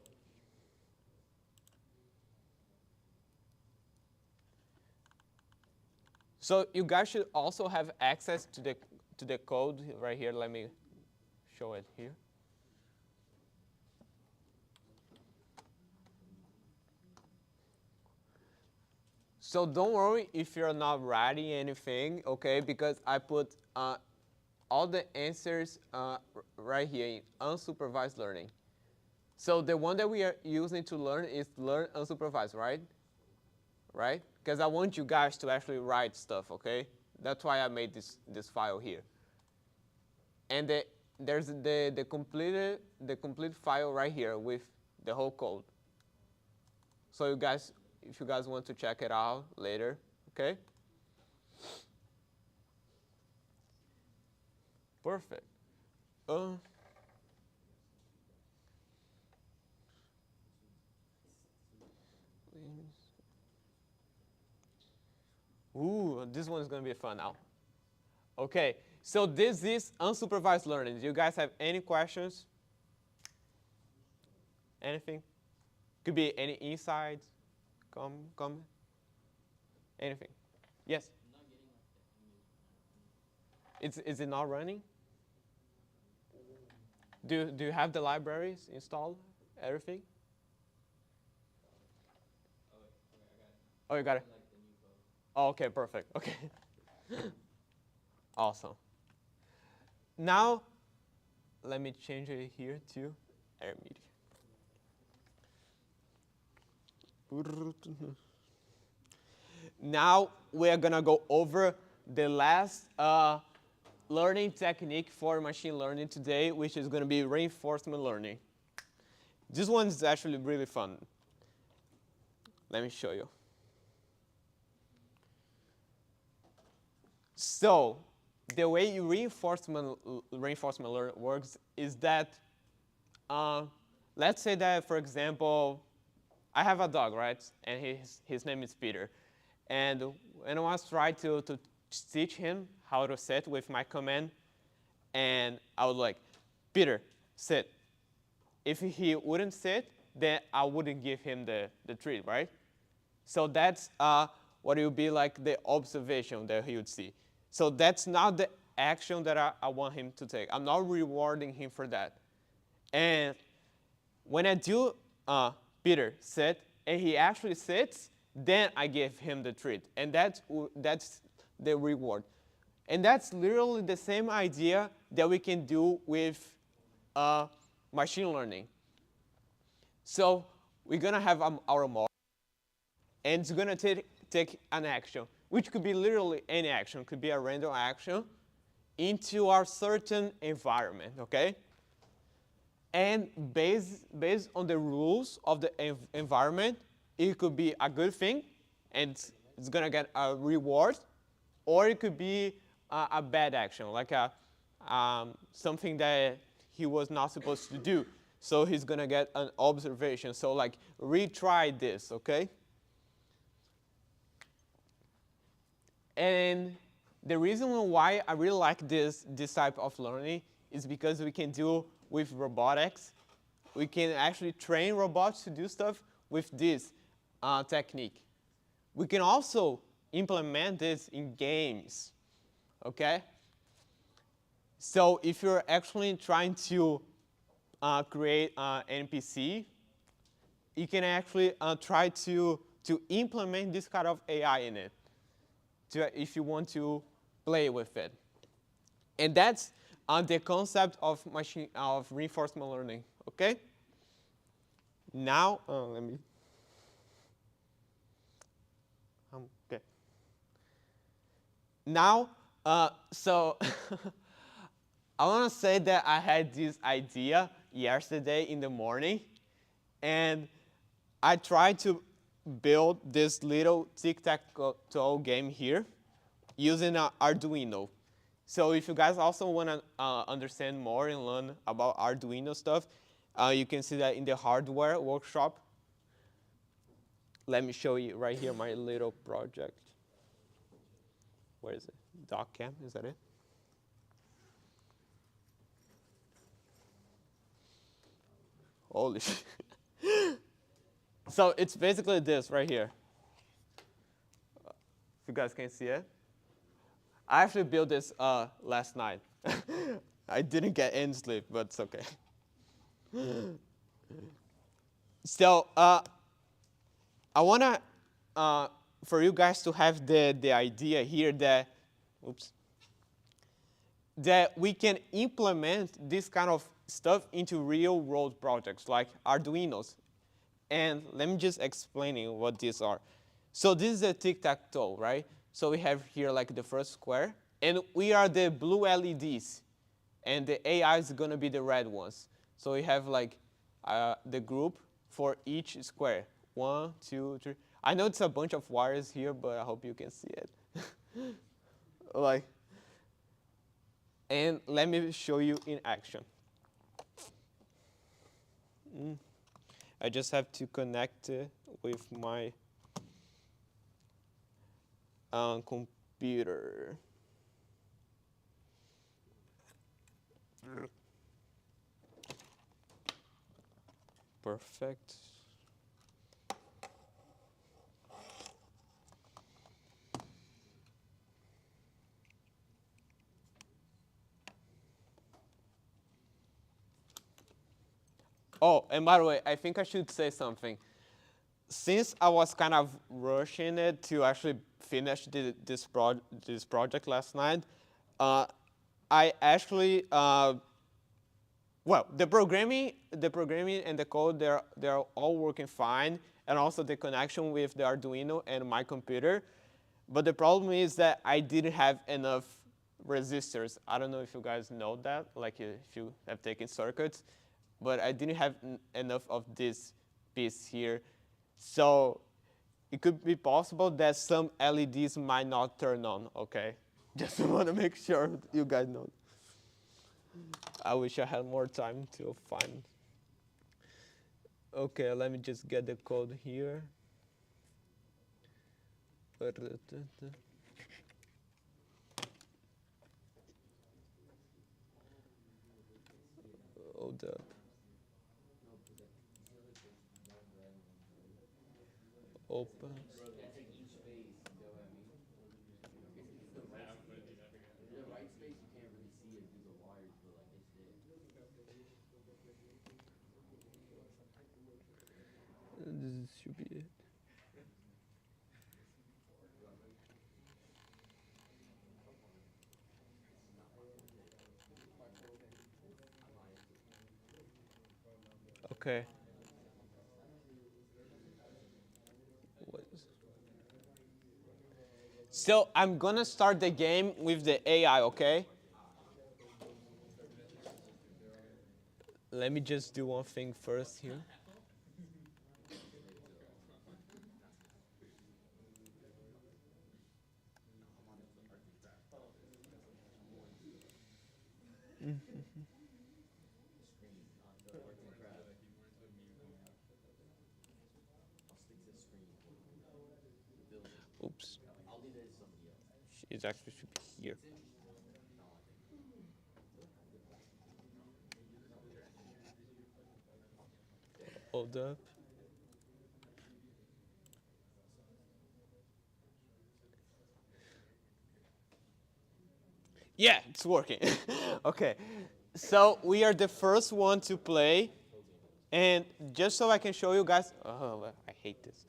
[SPEAKER 2] so you guys should also have access to the code right here. Let me show it here. So don't worry if you're not writing anything, okay? Because I put all the answers right here in unsupervised learning. So the one that we are using to learn is learn unsupervised, right? Right? Because I want you guys to actually write stuff, okay? That's why I made this file here. And there's the complete file right here with the whole code. So you guys, if you guys want to check it out later, okay? Perfect. Ooh, this one is going to be fun now. Okay, so this is unsupervised learning. Do you guys have any questions? Anything? Could be any insights, comment, anything. Yes? Is it not running? Do you have the libraries installed? Everything? Oh, you got it? Oh, okay, perfect. Okay. Awesome. Now, let me change it here to air media. Now, we're going to go over the last learning technique for machine learning today, which is going to be reinforcement learning. This one is actually really fun. Let me show you. So, the way reinforcement learning works is that, let's say that, for example, I have a dog, right? And his name is Peter. And when I was trying to teach him how to sit with my command, and I was like, Peter, sit. If he wouldn't sit, then I wouldn't give him the treat, right? So that's what it would be like the observation that he would see. So that's not the action that I want him to take. I'm not rewarding him for that. And when I do Peter, sit, and he actually sits, then I give him the treat. And that's the reward. And that's literally the same idea that we can do with machine learning. So we're going to have our model, and it's going to take an action, which could be literally any action. It could be a random action into our certain environment, okay? And based on the rules of the environment, it could be a good thing, and it's going to get a reward, or it could be a bad action, like something that he was not supposed to do. So he's going to get an observation. So like, retry this, okay? And the reason why I really like this type of learning is because we can do with robotics. We can actually train robots to do stuff with this technique. We can also implement this in games, okay? So if you're actually trying to create an NPC, you can actually try to implement this kind of AI in it, if you want to play with it. And that's the concept of reinforcement learning, okay? Now, let me, okay. Now, so I want to say that I had this idea yesterday in the morning, and I tried to build this little tic-tac-toe game here using an Arduino. So if you guys also want to understand more and learn about Arduino stuff, you can see that in the hardware workshop. Let me show you right here my little project. Where is it? DocCam, is that it? Holy shit. So it's basically this right here. If you guys can see it. I actually built this last night. I didn't get any sleep, but it's okay. So I want to, for you guys to have the idea here that, that we can implement this kind of stuff into real world projects like Arduinos. And let me just explain you what these are. So this is a tic-tac-toe, right? So we have here like the first square, and we are the blue LEDs, and the AI is going to be the red ones. So we have like the group for each square. 1, 2, 3. I know it's a bunch of wires here, but I hope you can see it. Like, and let me show you in action. I just have to connect it with my computer. Perfect. Oh, and by the way, I think I should say something. Since I was kind of rushing it to actually finish this project last night, I actually well, the programming and the code, they're all working fine, and also the connection with the Arduino and my computer. But the problem is that I didn't have enough resistors. I don't know if you guys know that, like if you have taken circuits, but I didn't have enough of this piece here. So it could be possible that some LEDs might not turn on, okay? Just want to make sure you guys know. I wish I had more time to find. Okay, let me just get the code here. Hold up. Open. This should be it. Okay. So I'm gonna start the game with the AI, okay? Let me just do one thing first here. Oops. It actually should be here. Hold up. Yeah, it's working. Okay. So we are the first one to play. And just so I can show you guys, oh, I hate this.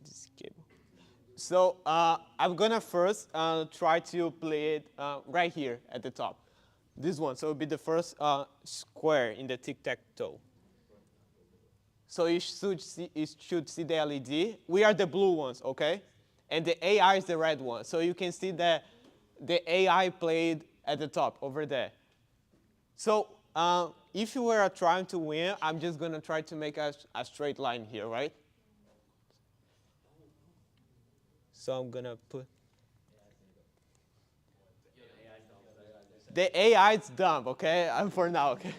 [SPEAKER 2] This cable. So I'm gonna first try to play it right here at the top. This one, so it'll be the first square in the tic-tac-toe. So you should see the LED. We are the blue ones, okay? And the AI is the red one. So you can see that the AI played at the top over there. So if you were trying to win, I'm just going to try to make a straight line here, right? So I'm going to put. The AI is dumb, okay? For now, okay?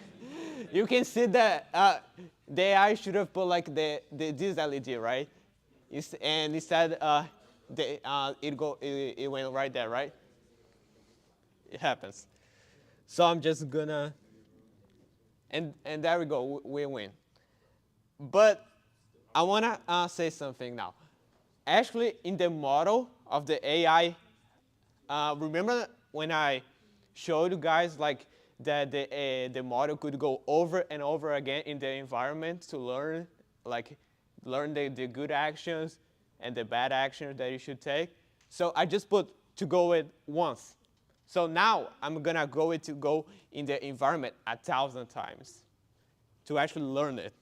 [SPEAKER 2] You can see that the AI should have put like this LED, right? And instead, it went right there, right? It happens. So I'm just gonna, and there we go, we win. But I wanna say something now. Actually, in the model of the AI, remember when I showed you guys like that the model could go over and over again in the environment to learn the good actions and the bad actions that you should take. So I just put to go it once. So now I'm gonna go in the environment 1,000 times to actually learn it.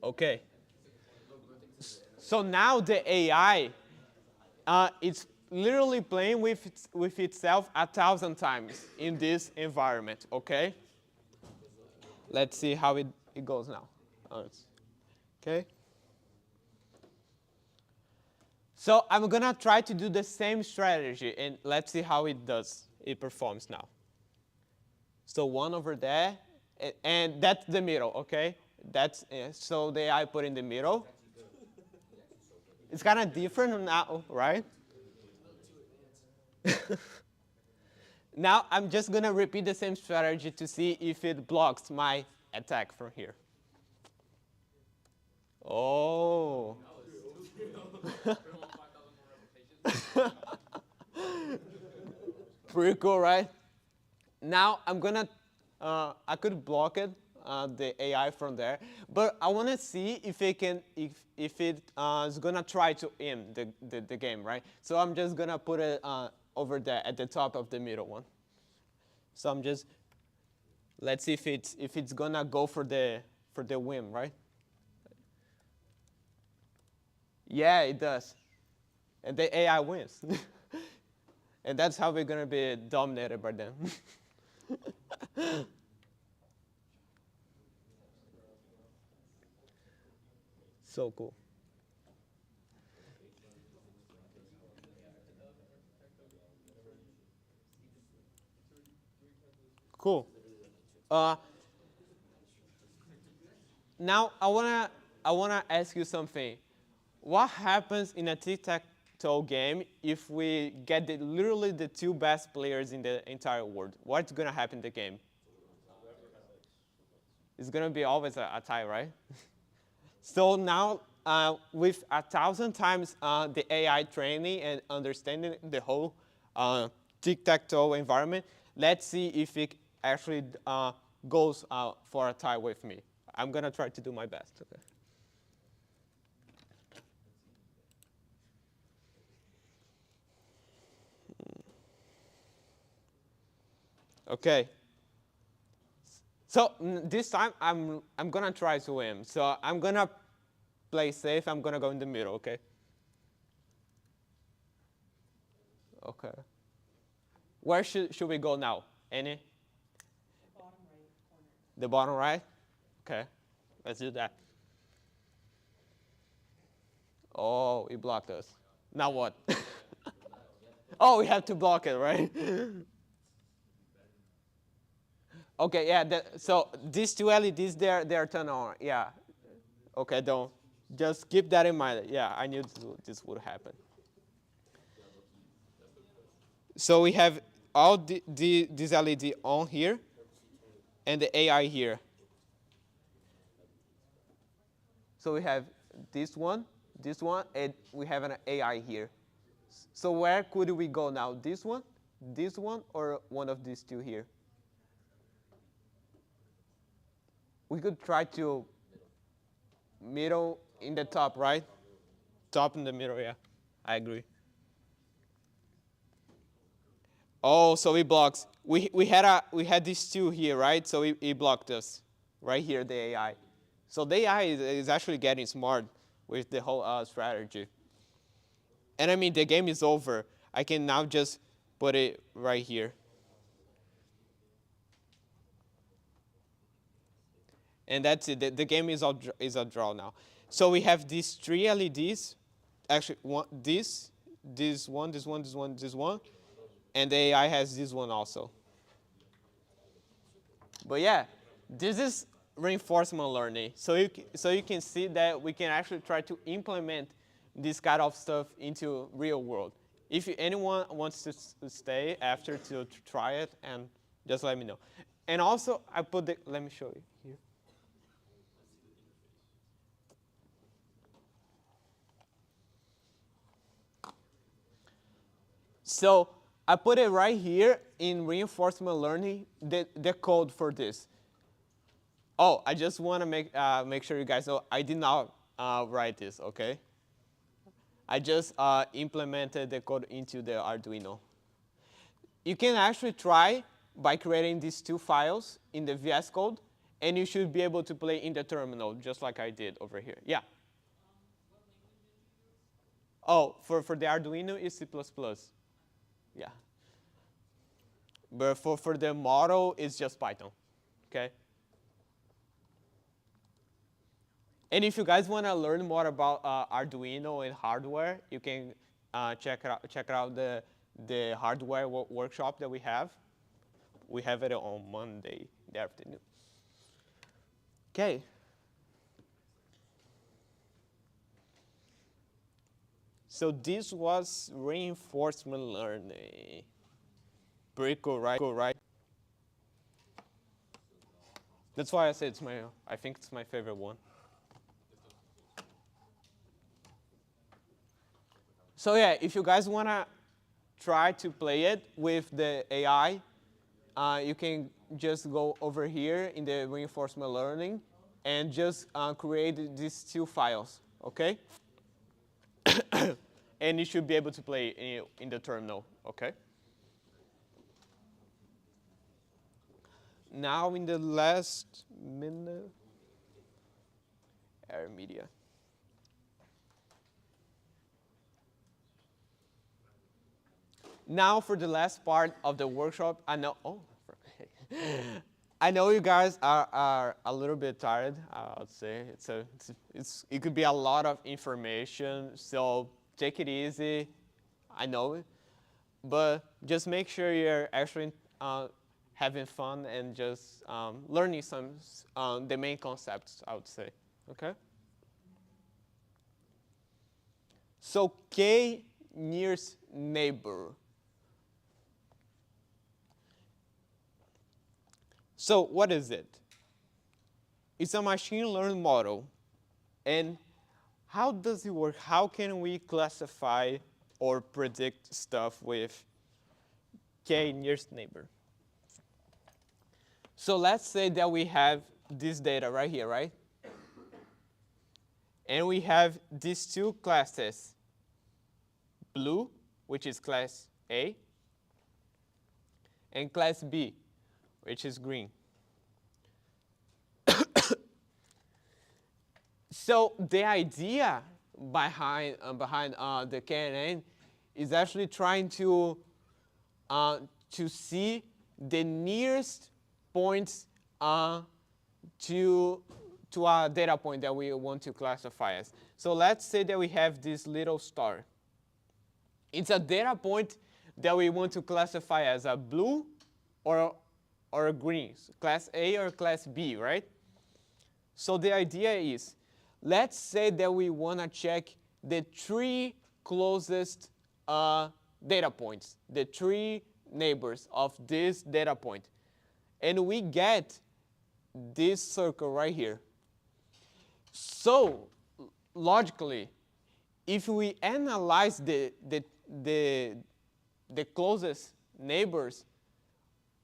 [SPEAKER 2] Okay. So now the AI, it's literally playing with itself 1,000 times in this environment, okay? Let's see how it goes now. Okay. So I'm gonna try to do the same strategy, and let's see how it performs now. So one over there, and that's the middle, okay? So the AI put in the middle. It's kind of different now, right? Now I'm just going to repeat the same strategy to see if it blocks my attack from here. Oh. Pretty cool, right? Now I'm going to, I could block it, the AI from there, but I want to see if it can, if it is going to try to aim the game, right? So I'm just going to put it over there at the top of the middle one. So I'm just, let's see if it's going to go for the whim, right? Yeah, it does. And the AI wins. And that's how we're going to be dominated by them. So cool. Cool. Now I wanna ask you something. What happens in a tic-tac-toe game if we get literally the two best players in the entire world? What's gonna happen in the game? It's gonna be always a tie, right? So now, with 1,000 times the AI training and understanding the whole tic-tac-toe environment, let's see if it actually goes for a tie with me. I'm gonna try to do my best. Okay. Okay. So this time I'm gonna try to win. So I'm gonna play safe. I'm gonna go in the middle. Okay. Okay. Where should we go now? Any?
[SPEAKER 1] Bottom right corner.
[SPEAKER 2] The bottom right? Okay. Let's do that. Oh, it blocked us. Now what? Oh, we have to block it, right? Okay, yeah, so these two LEDs, they're turned on, yeah. Okay, don't, just keep that in mind. Yeah, I knew this would happen. So we have all this LED on here, and the AI here. So we have this one, and we have an AI here. So where could we go now? This one, or one of these two here? We could try to middle in the top, right? Top in the middle, yeah. I agree. Oh, so it blocks. We had these two here, right? So it blocked us right here, the AI. So the AI is actually getting smart with the whole strategy. And I mean, the game is over. I can now just put it right here. And that's it. The game is a draw now. So we have these three LEDs. Actually, this one, and the AI has this one also. But yeah, this is reinforcement learning. So you can see that we can actually try to implement this kind of stuff into real world. If anyone wants to stay after to try it, and just let me know. And also, I put let me show you here. So I put it right here in reinforcement learning, the code for this. Oh, I just want to make sure you guys know I did not write this, okay? I just implemented the code into the Arduino. You can actually try by creating these two files in the VSCode, and you should be able to play in the terminal, just like I did over here. Yeah? Oh, for the Arduino, it's C++. Yeah. But for the model, it's just Python, okay? And if you guys want to learn more about Arduino and hardware, you can check out the hardware workshop that we have. We have it on Monday in the afternoon. Okay. So this was reinforcement learning. Pretty cool, right? That's why I say I think it's my favorite one. So yeah, if you guys wanna try to play it with the AI, you can just go over here in the reinforcement learning and just create these two files, okay? And you should be able to play in the terminal, okay? Now in the last minute, Air Media. Now for the last part of the workshop, I know you guys are a little bit tired, I'd say. It could be a lot of information, so take it easy, I know it. But just make sure you're actually having fun and just learning the main concepts, I would say, okay? So K nearest neighbor. So what is it? It's a machine learning model. And how does it work? How can we classify or predict stuff with K nearest neighbor? So let's say that we have this data right here, right? And we have these two classes, blue, which is class A, and class B, which is green. So the idea behind the KNN is actually trying to see the nearest points to a data point that we want to classify as. So let's say that we have this little star. It's a data point that we want to classify as a blue or a green, class A or class B, right? So the idea is, let's say that we want to check the three closest data points, the three neighbors of this data point. And we get this circle right here. So logically, if we analyze the closest neighbors,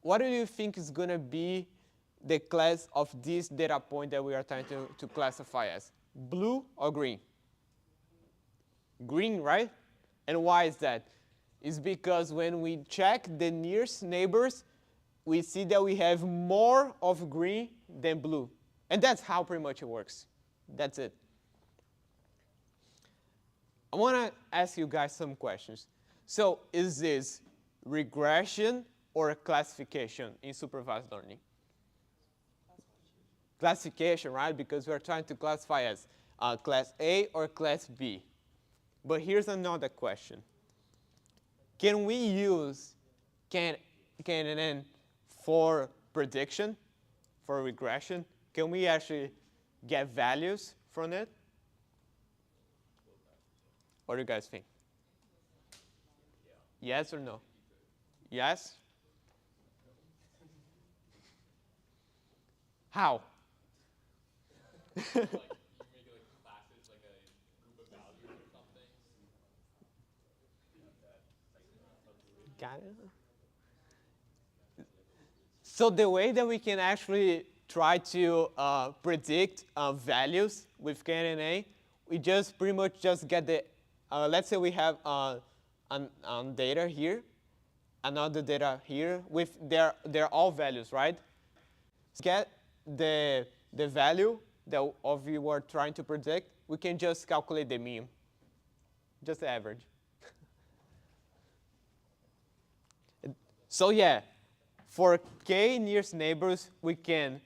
[SPEAKER 2] what do you think is going to be the class of this data point that we are trying to classify as? Blue or green? Green, right? And why is that? It's because when we check the nearest neighbors, we see that we have more of green than blue. And that's how pretty much it works. That's it. I want to ask you guys some questions. So is this regression or classification in supervised learning? Classification, right? Because we're trying to classify as class A or class B. But here's another question. Can we use KNN for prediction, for regression? Can we actually get values from it? What do you guys think? Yes or no? Yes? How? Got it? So the way that we can actually try to predict values with KNN, we just pretty much just get the, let's say we have data here, another data here, with they're all values, right? To get the value that of we were trying to predict, we can just calculate the mean, just the average. So yeah, for K nearest neighbors, we can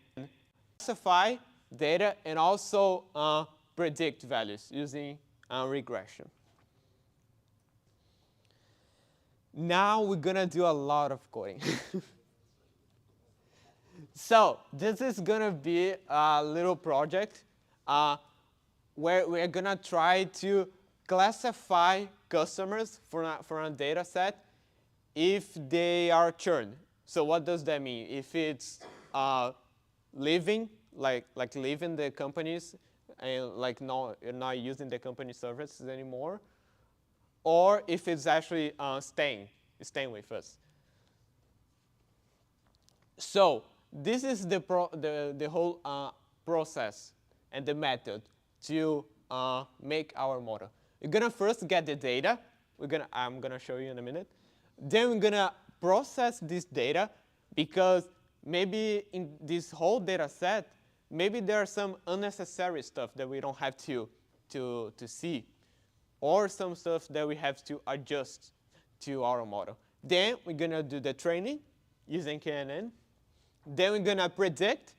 [SPEAKER 2] classify data and also predict values using regression. Now we're going to do a lot of coding. So this is going to be a little project where we're going to try to classify customers from a data set if they are churned. So what does that mean? If it's leaving, like leaving the companies and like not using the company services anymore, or if it's actually staying with us. So this is the whole process and the method to make our model. We're gonna first get the data. I'm gonna show you in a minute. Then we're gonna process this data, because maybe in this whole data set, maybe there are some unnecessary stuff that we don't have to see, or some stuff that we have to adjust to our model. Then we're gonna do the training using KNN. Then we're gonna predict,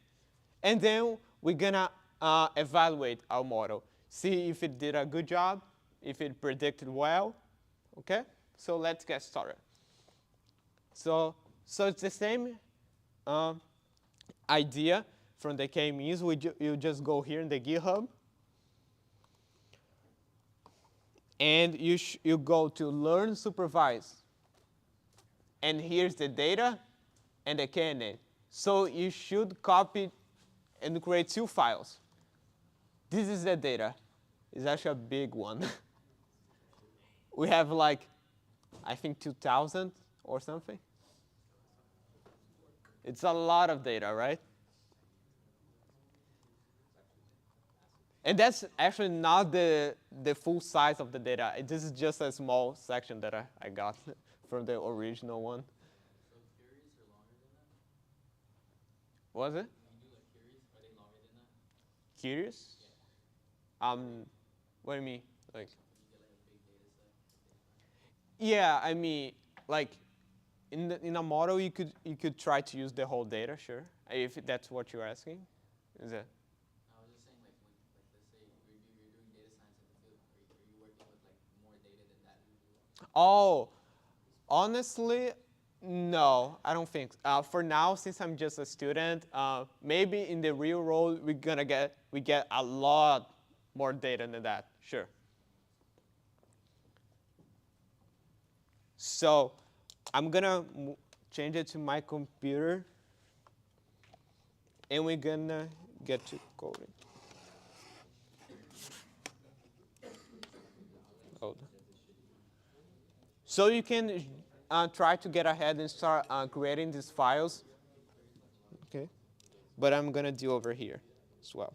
[SPEAKER 2] and then we're gonna evaluate our model. See if it did a good job, if it predicted well, okay? So let's get started. So it's the same idea from the K-means. You just go here in the GitHub, and you go to Learn, Supervise. And here's the data and the KNN. So you should copy and create 2 files. This is the data. It's actually a big one. We have like, I think 2,000 or something. It's a lot of data, right? And that's actually not the full size of the data. This is just a small section that I got from the original one.
[SPEAKER 6] So queries are longer than that?
[SPEAKER 2] Was it?
[SPEAKER 6] When you do like queries, are they longer than that?
[SPEAKER 2] Curious?
[SPEAKER 6] Yeah.
[SPEAKER 2] What do you mean? Like?
[SPEAKER 6] You get like a big data set.
[SPEAKER 2] Yeah, I mean, like, in a model, you could try to use the whole data, sure, if that's what you're asking. Is it?
[SPEAKER 6] I was just saying, like, let's say you're doing data science in the field. Are you working with like more data than that usually?
[SPEAKER 2] Oh, honestly, no, I don't think. For now, since I'm just a student, maybe in the real world we get a lot more data than that, sure. So I'm gonna change it to my computer, and we're gonna get to coding. So you can try to get ahead and start creating these files. Okay, but I'm gonna do over here as well.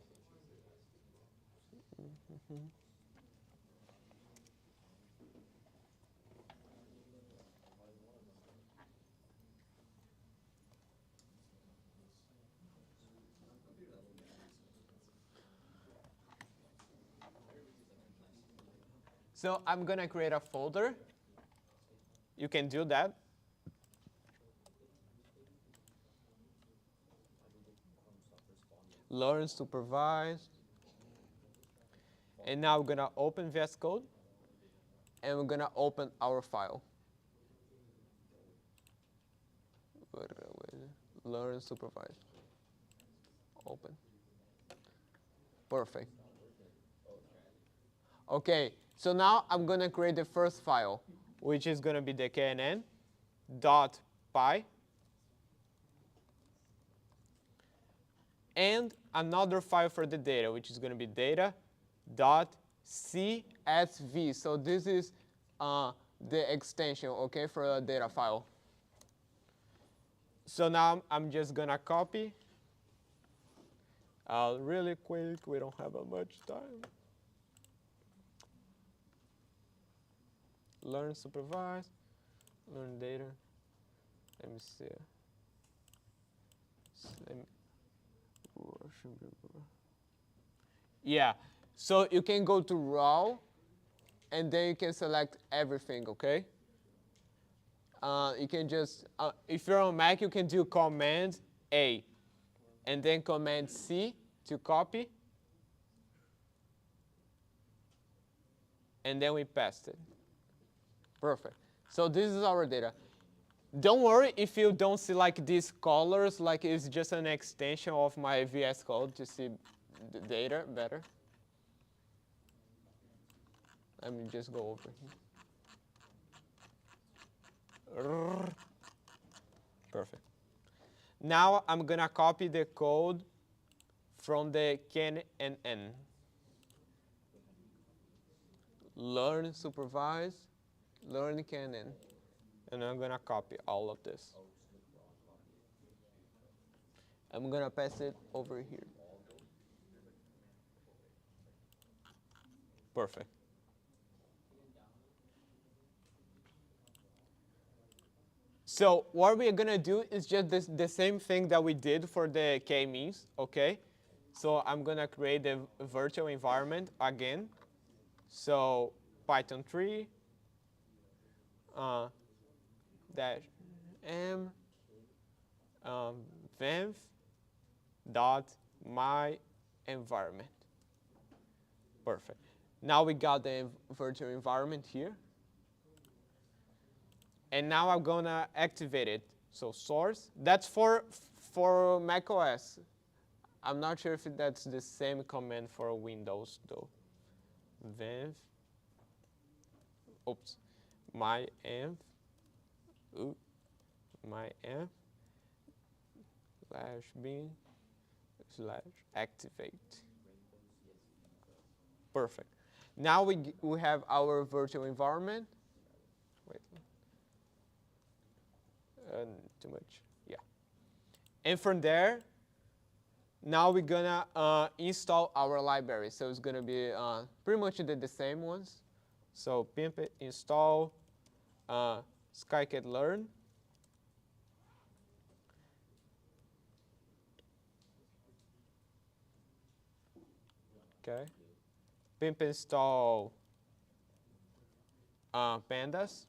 [SPEAKER 2] So I'm gonna create a folder. You can do that. Learn, supervise. And now we're gonna open VSCode, and we're gonna open our file. Learn, supervise. Open. Perfect. Okay, so now I'm gonna create the first file, which is gonna be the knn.py. And another file for the data, which is gonna be data.csv. So this is the extension, okay, for a data file. So now I'm just gonna copy. Really quick, we don't have much time. Learn, supervise, learn data. Let me see. Yeah, so you can go to raw, and then you can select everything, okay? You can just, if you're on Mac, you can do Command A, and then Command C to copy, and then we paste it. Perfect. So this is our data. Don't worry if you don't see like these colors, like it's just an extension of my VSCode to see the data better. Let me just go over here. Perfect. Now I'm gonna copy the code from the can and n. Learn, supervise, learn can n. And I'm gonna copy all of this. I'm gonna pass it over here. Perfect. So what we're gonna do is just the same thing that we did for the k-means, okay? So I'm gonna create the virtual environment again. So Python 3 dash m venv dot my environment. Perfect. Now we got the virtual environment here. And now I'm gonna activate it. So source, that's for macOS. I'm not sure if that's the same command for Windows though. Venv, oops, my env, my env, /bin / activate. Perfect. Now we have our virtual environment. Wait. Too much. Yeah. And from there, now we're gonna install our library. So it's gonna be pretty much the same ones. So pimp it, install scikit-learn. Okay. Pimp install pandas.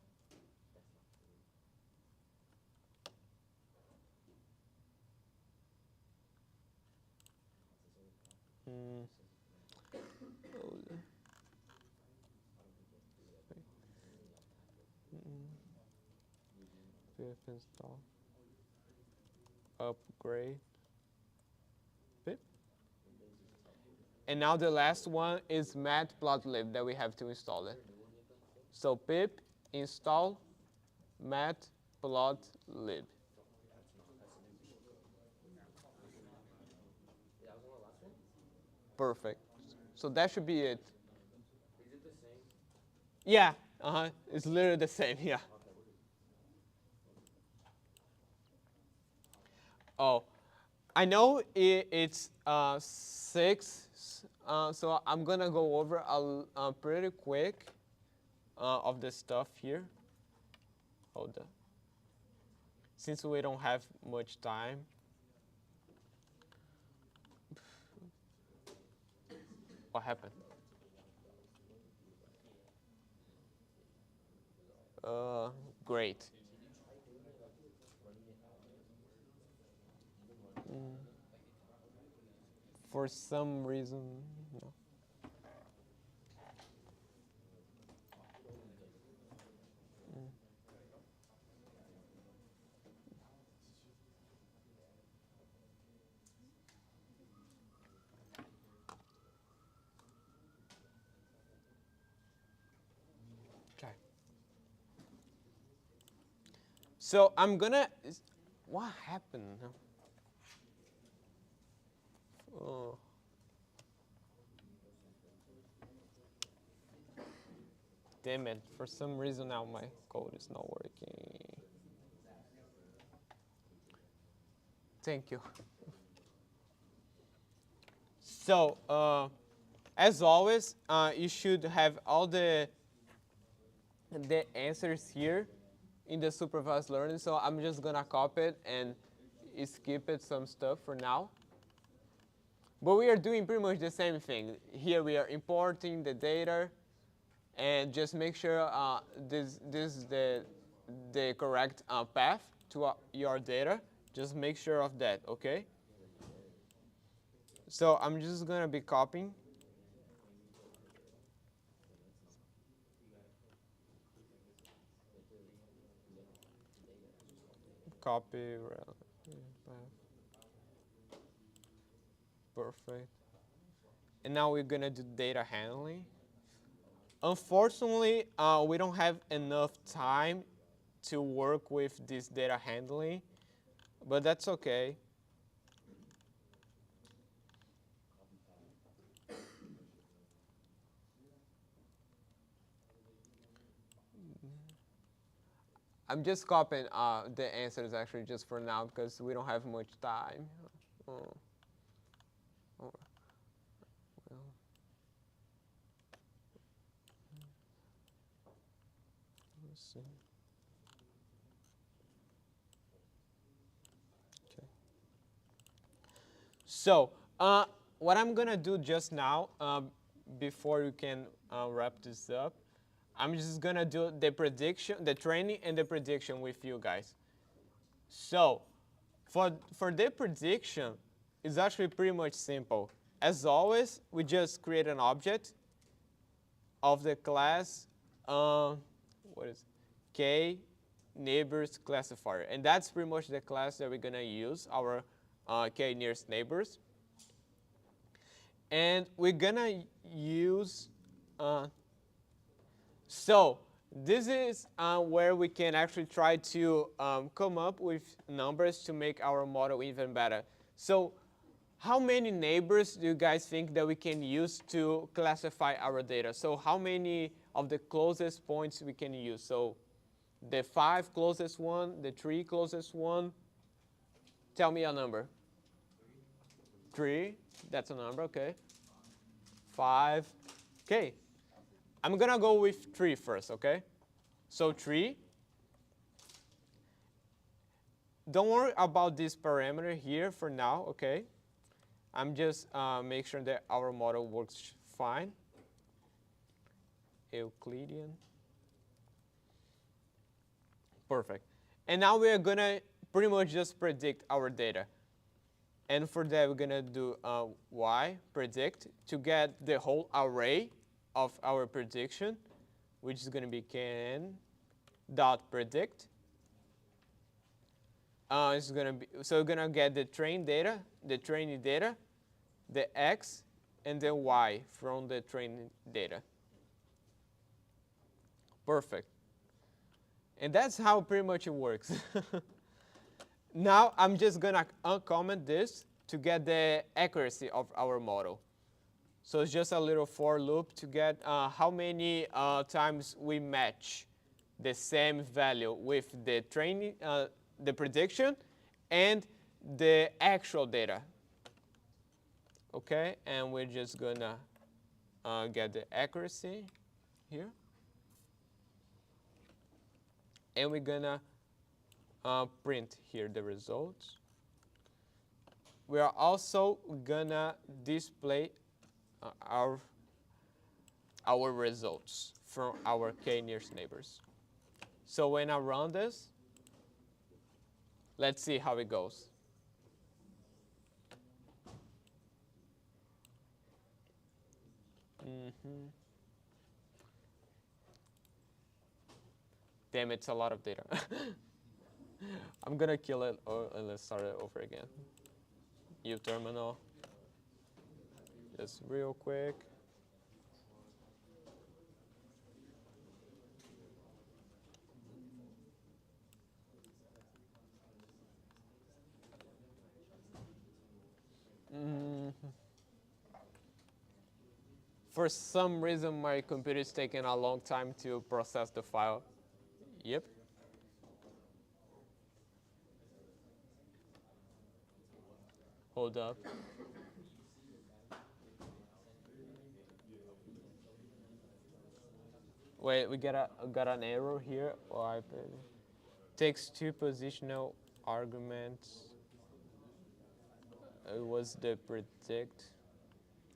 [SPEAKER 2] Pip install upgrade pip. And now the last one is matplotlib that we have to install it. So pip install matplotlib. Perfect. So that should be it.
[SPEAKER 10] Is it the same?
[SPEAKER 2] Yeah, it's literally the same, yeah. Oh, I know it's 6, so I'm gonna go over pretty quick of the stuff here. Hold on. Since we don't have much time. What happened? Great. For some reason, no. Okay. So I'm gonna. What happened? Oh. Damn it, for some reason now my code is not working. Thank you. So, as always, you should have all the answers here in the supervised learning. So I'm just gonna copy it and skip it some stuff for now. But we are doing pretty much the same thing. Here we are importing the data, and just make sure this is the correct path to your data. Just make sure of that, okay? So I'm just gonna be copying. Copy. Perfect. And now we're gonna do data handling. Unfortunately, we don't have enough time to work with this data handling, but that's okay. I'm just copying the answers actually just for now because we don't have much time. Oh. Oh. Well. Let's see. Okay. So what I'm gonna do just now, before you can wrap this up, I'm just gonna do the prediction, the training and the prediction with you guys. So for the prediction, it's actually pretty much simple. As always, we just create an object of the class, what is it? K neighbors classifier. And that's pretty much the class that we're gonna use, our K nearest neighbors. And we're gonna use, so this is where we can actually try to come up with numbers to make our model even better. So how many neighbors do you guys think that we can use to classify our data? So how many of the closest points we can use? So the 5 closest one, the 3 closest one. Tell me a number. 3, that's a number, okay. 5, okay. I'm gonna go with 3 first, okay? So 3. Don't worry about this parameter here for now, okay? I'm just make sure that our model works fine. Euclidean. Perfect. And now we're gonna pretty much just predict our data. And for that, we're gonna do y predict to get the whole array of our prediction, which is going to be kn.predict. It's going to be, so we're going to get the trained data, the training data, the x, and the y from the training data. Perfect. And that's how pretty much it works. Now I'm just going to uncomment this to get the accuracy of our model. So it's just a little for loop to get how many times we match the same value with the training, the prediction, and the actual data. Okay, and we're just gonna get the accuracy here, and we're gonna print here the results. We are also gonna display our results from our K nearest neighbors. So when I run this, let's see how it goes. Damn, it's a lot of data. I'm gonna kill it and let's start it over again. New terminal. Just real quick. For some reason, my computer is taking a long time to process the file. Yep. Hold up. Wait, we got an error here. Oh, takes 2 positional arguments. It was the predict.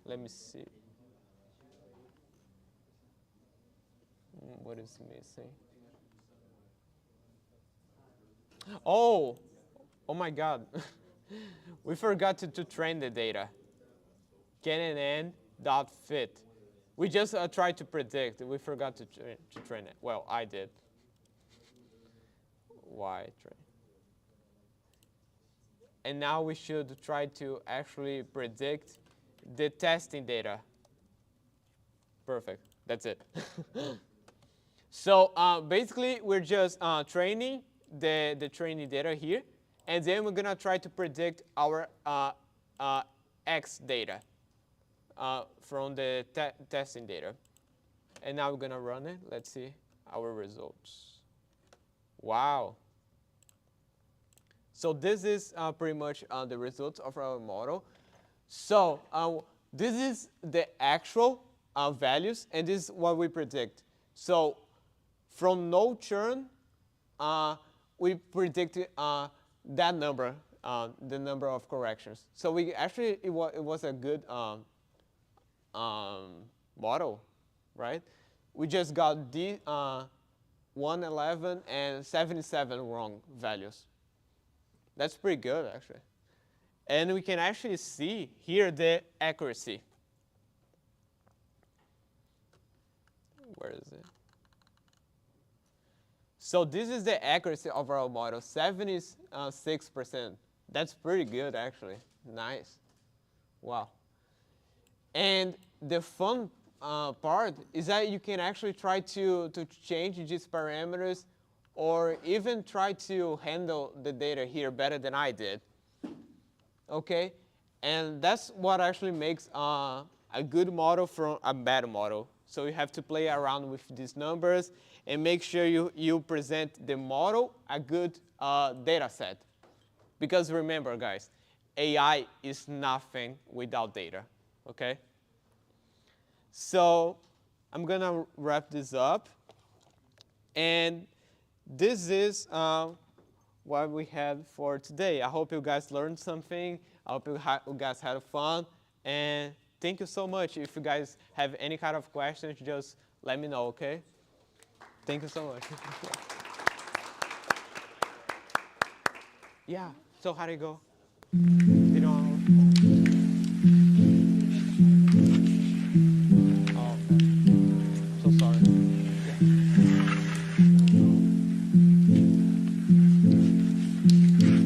[SPEAKER 2] Let me see. What is missing? Oh my God. We forgot to train the data. KNN.fit. We just tried to predict. We forgot to train it. Well, I did. Why train? And now we should try to actually predict the testing data. Perfect. That's it. So basically, we're just training the training data here, and then we're gonna try to predict our X data from the testing data. And now we're gonna run it. Let's see our results. Wow. So this is pretty much the results of our model. So this is the actual values, and this is what we predict. So from no churn, we predicted that number, the number of corrections. So we actually, it was a good model, right? We just got the 111 and 77 wrong values. That's pretty good, actually. And we can actually see here the accuracy. Where is it? So this is the accuracy of our model, 76%. That's pretty good, actually. Nice. Wow. And the fun part is that you can actually try to change these parameters or even try to handle the data here better than I did. Okay? And that's what actually makes a good model from a bad model. So you have to play around with these numbers and make sure you present the model a good data set. Because remember, guys, AI is nothing without data. Okay? So I'm going to wrap this up. And this is what we had for today. I hope you guys learned something. I hope you guys had fun. And thank you so much. If you guys have any kind of questions, just let me know, okay? Thank you so much. Yeah, so how'd it go?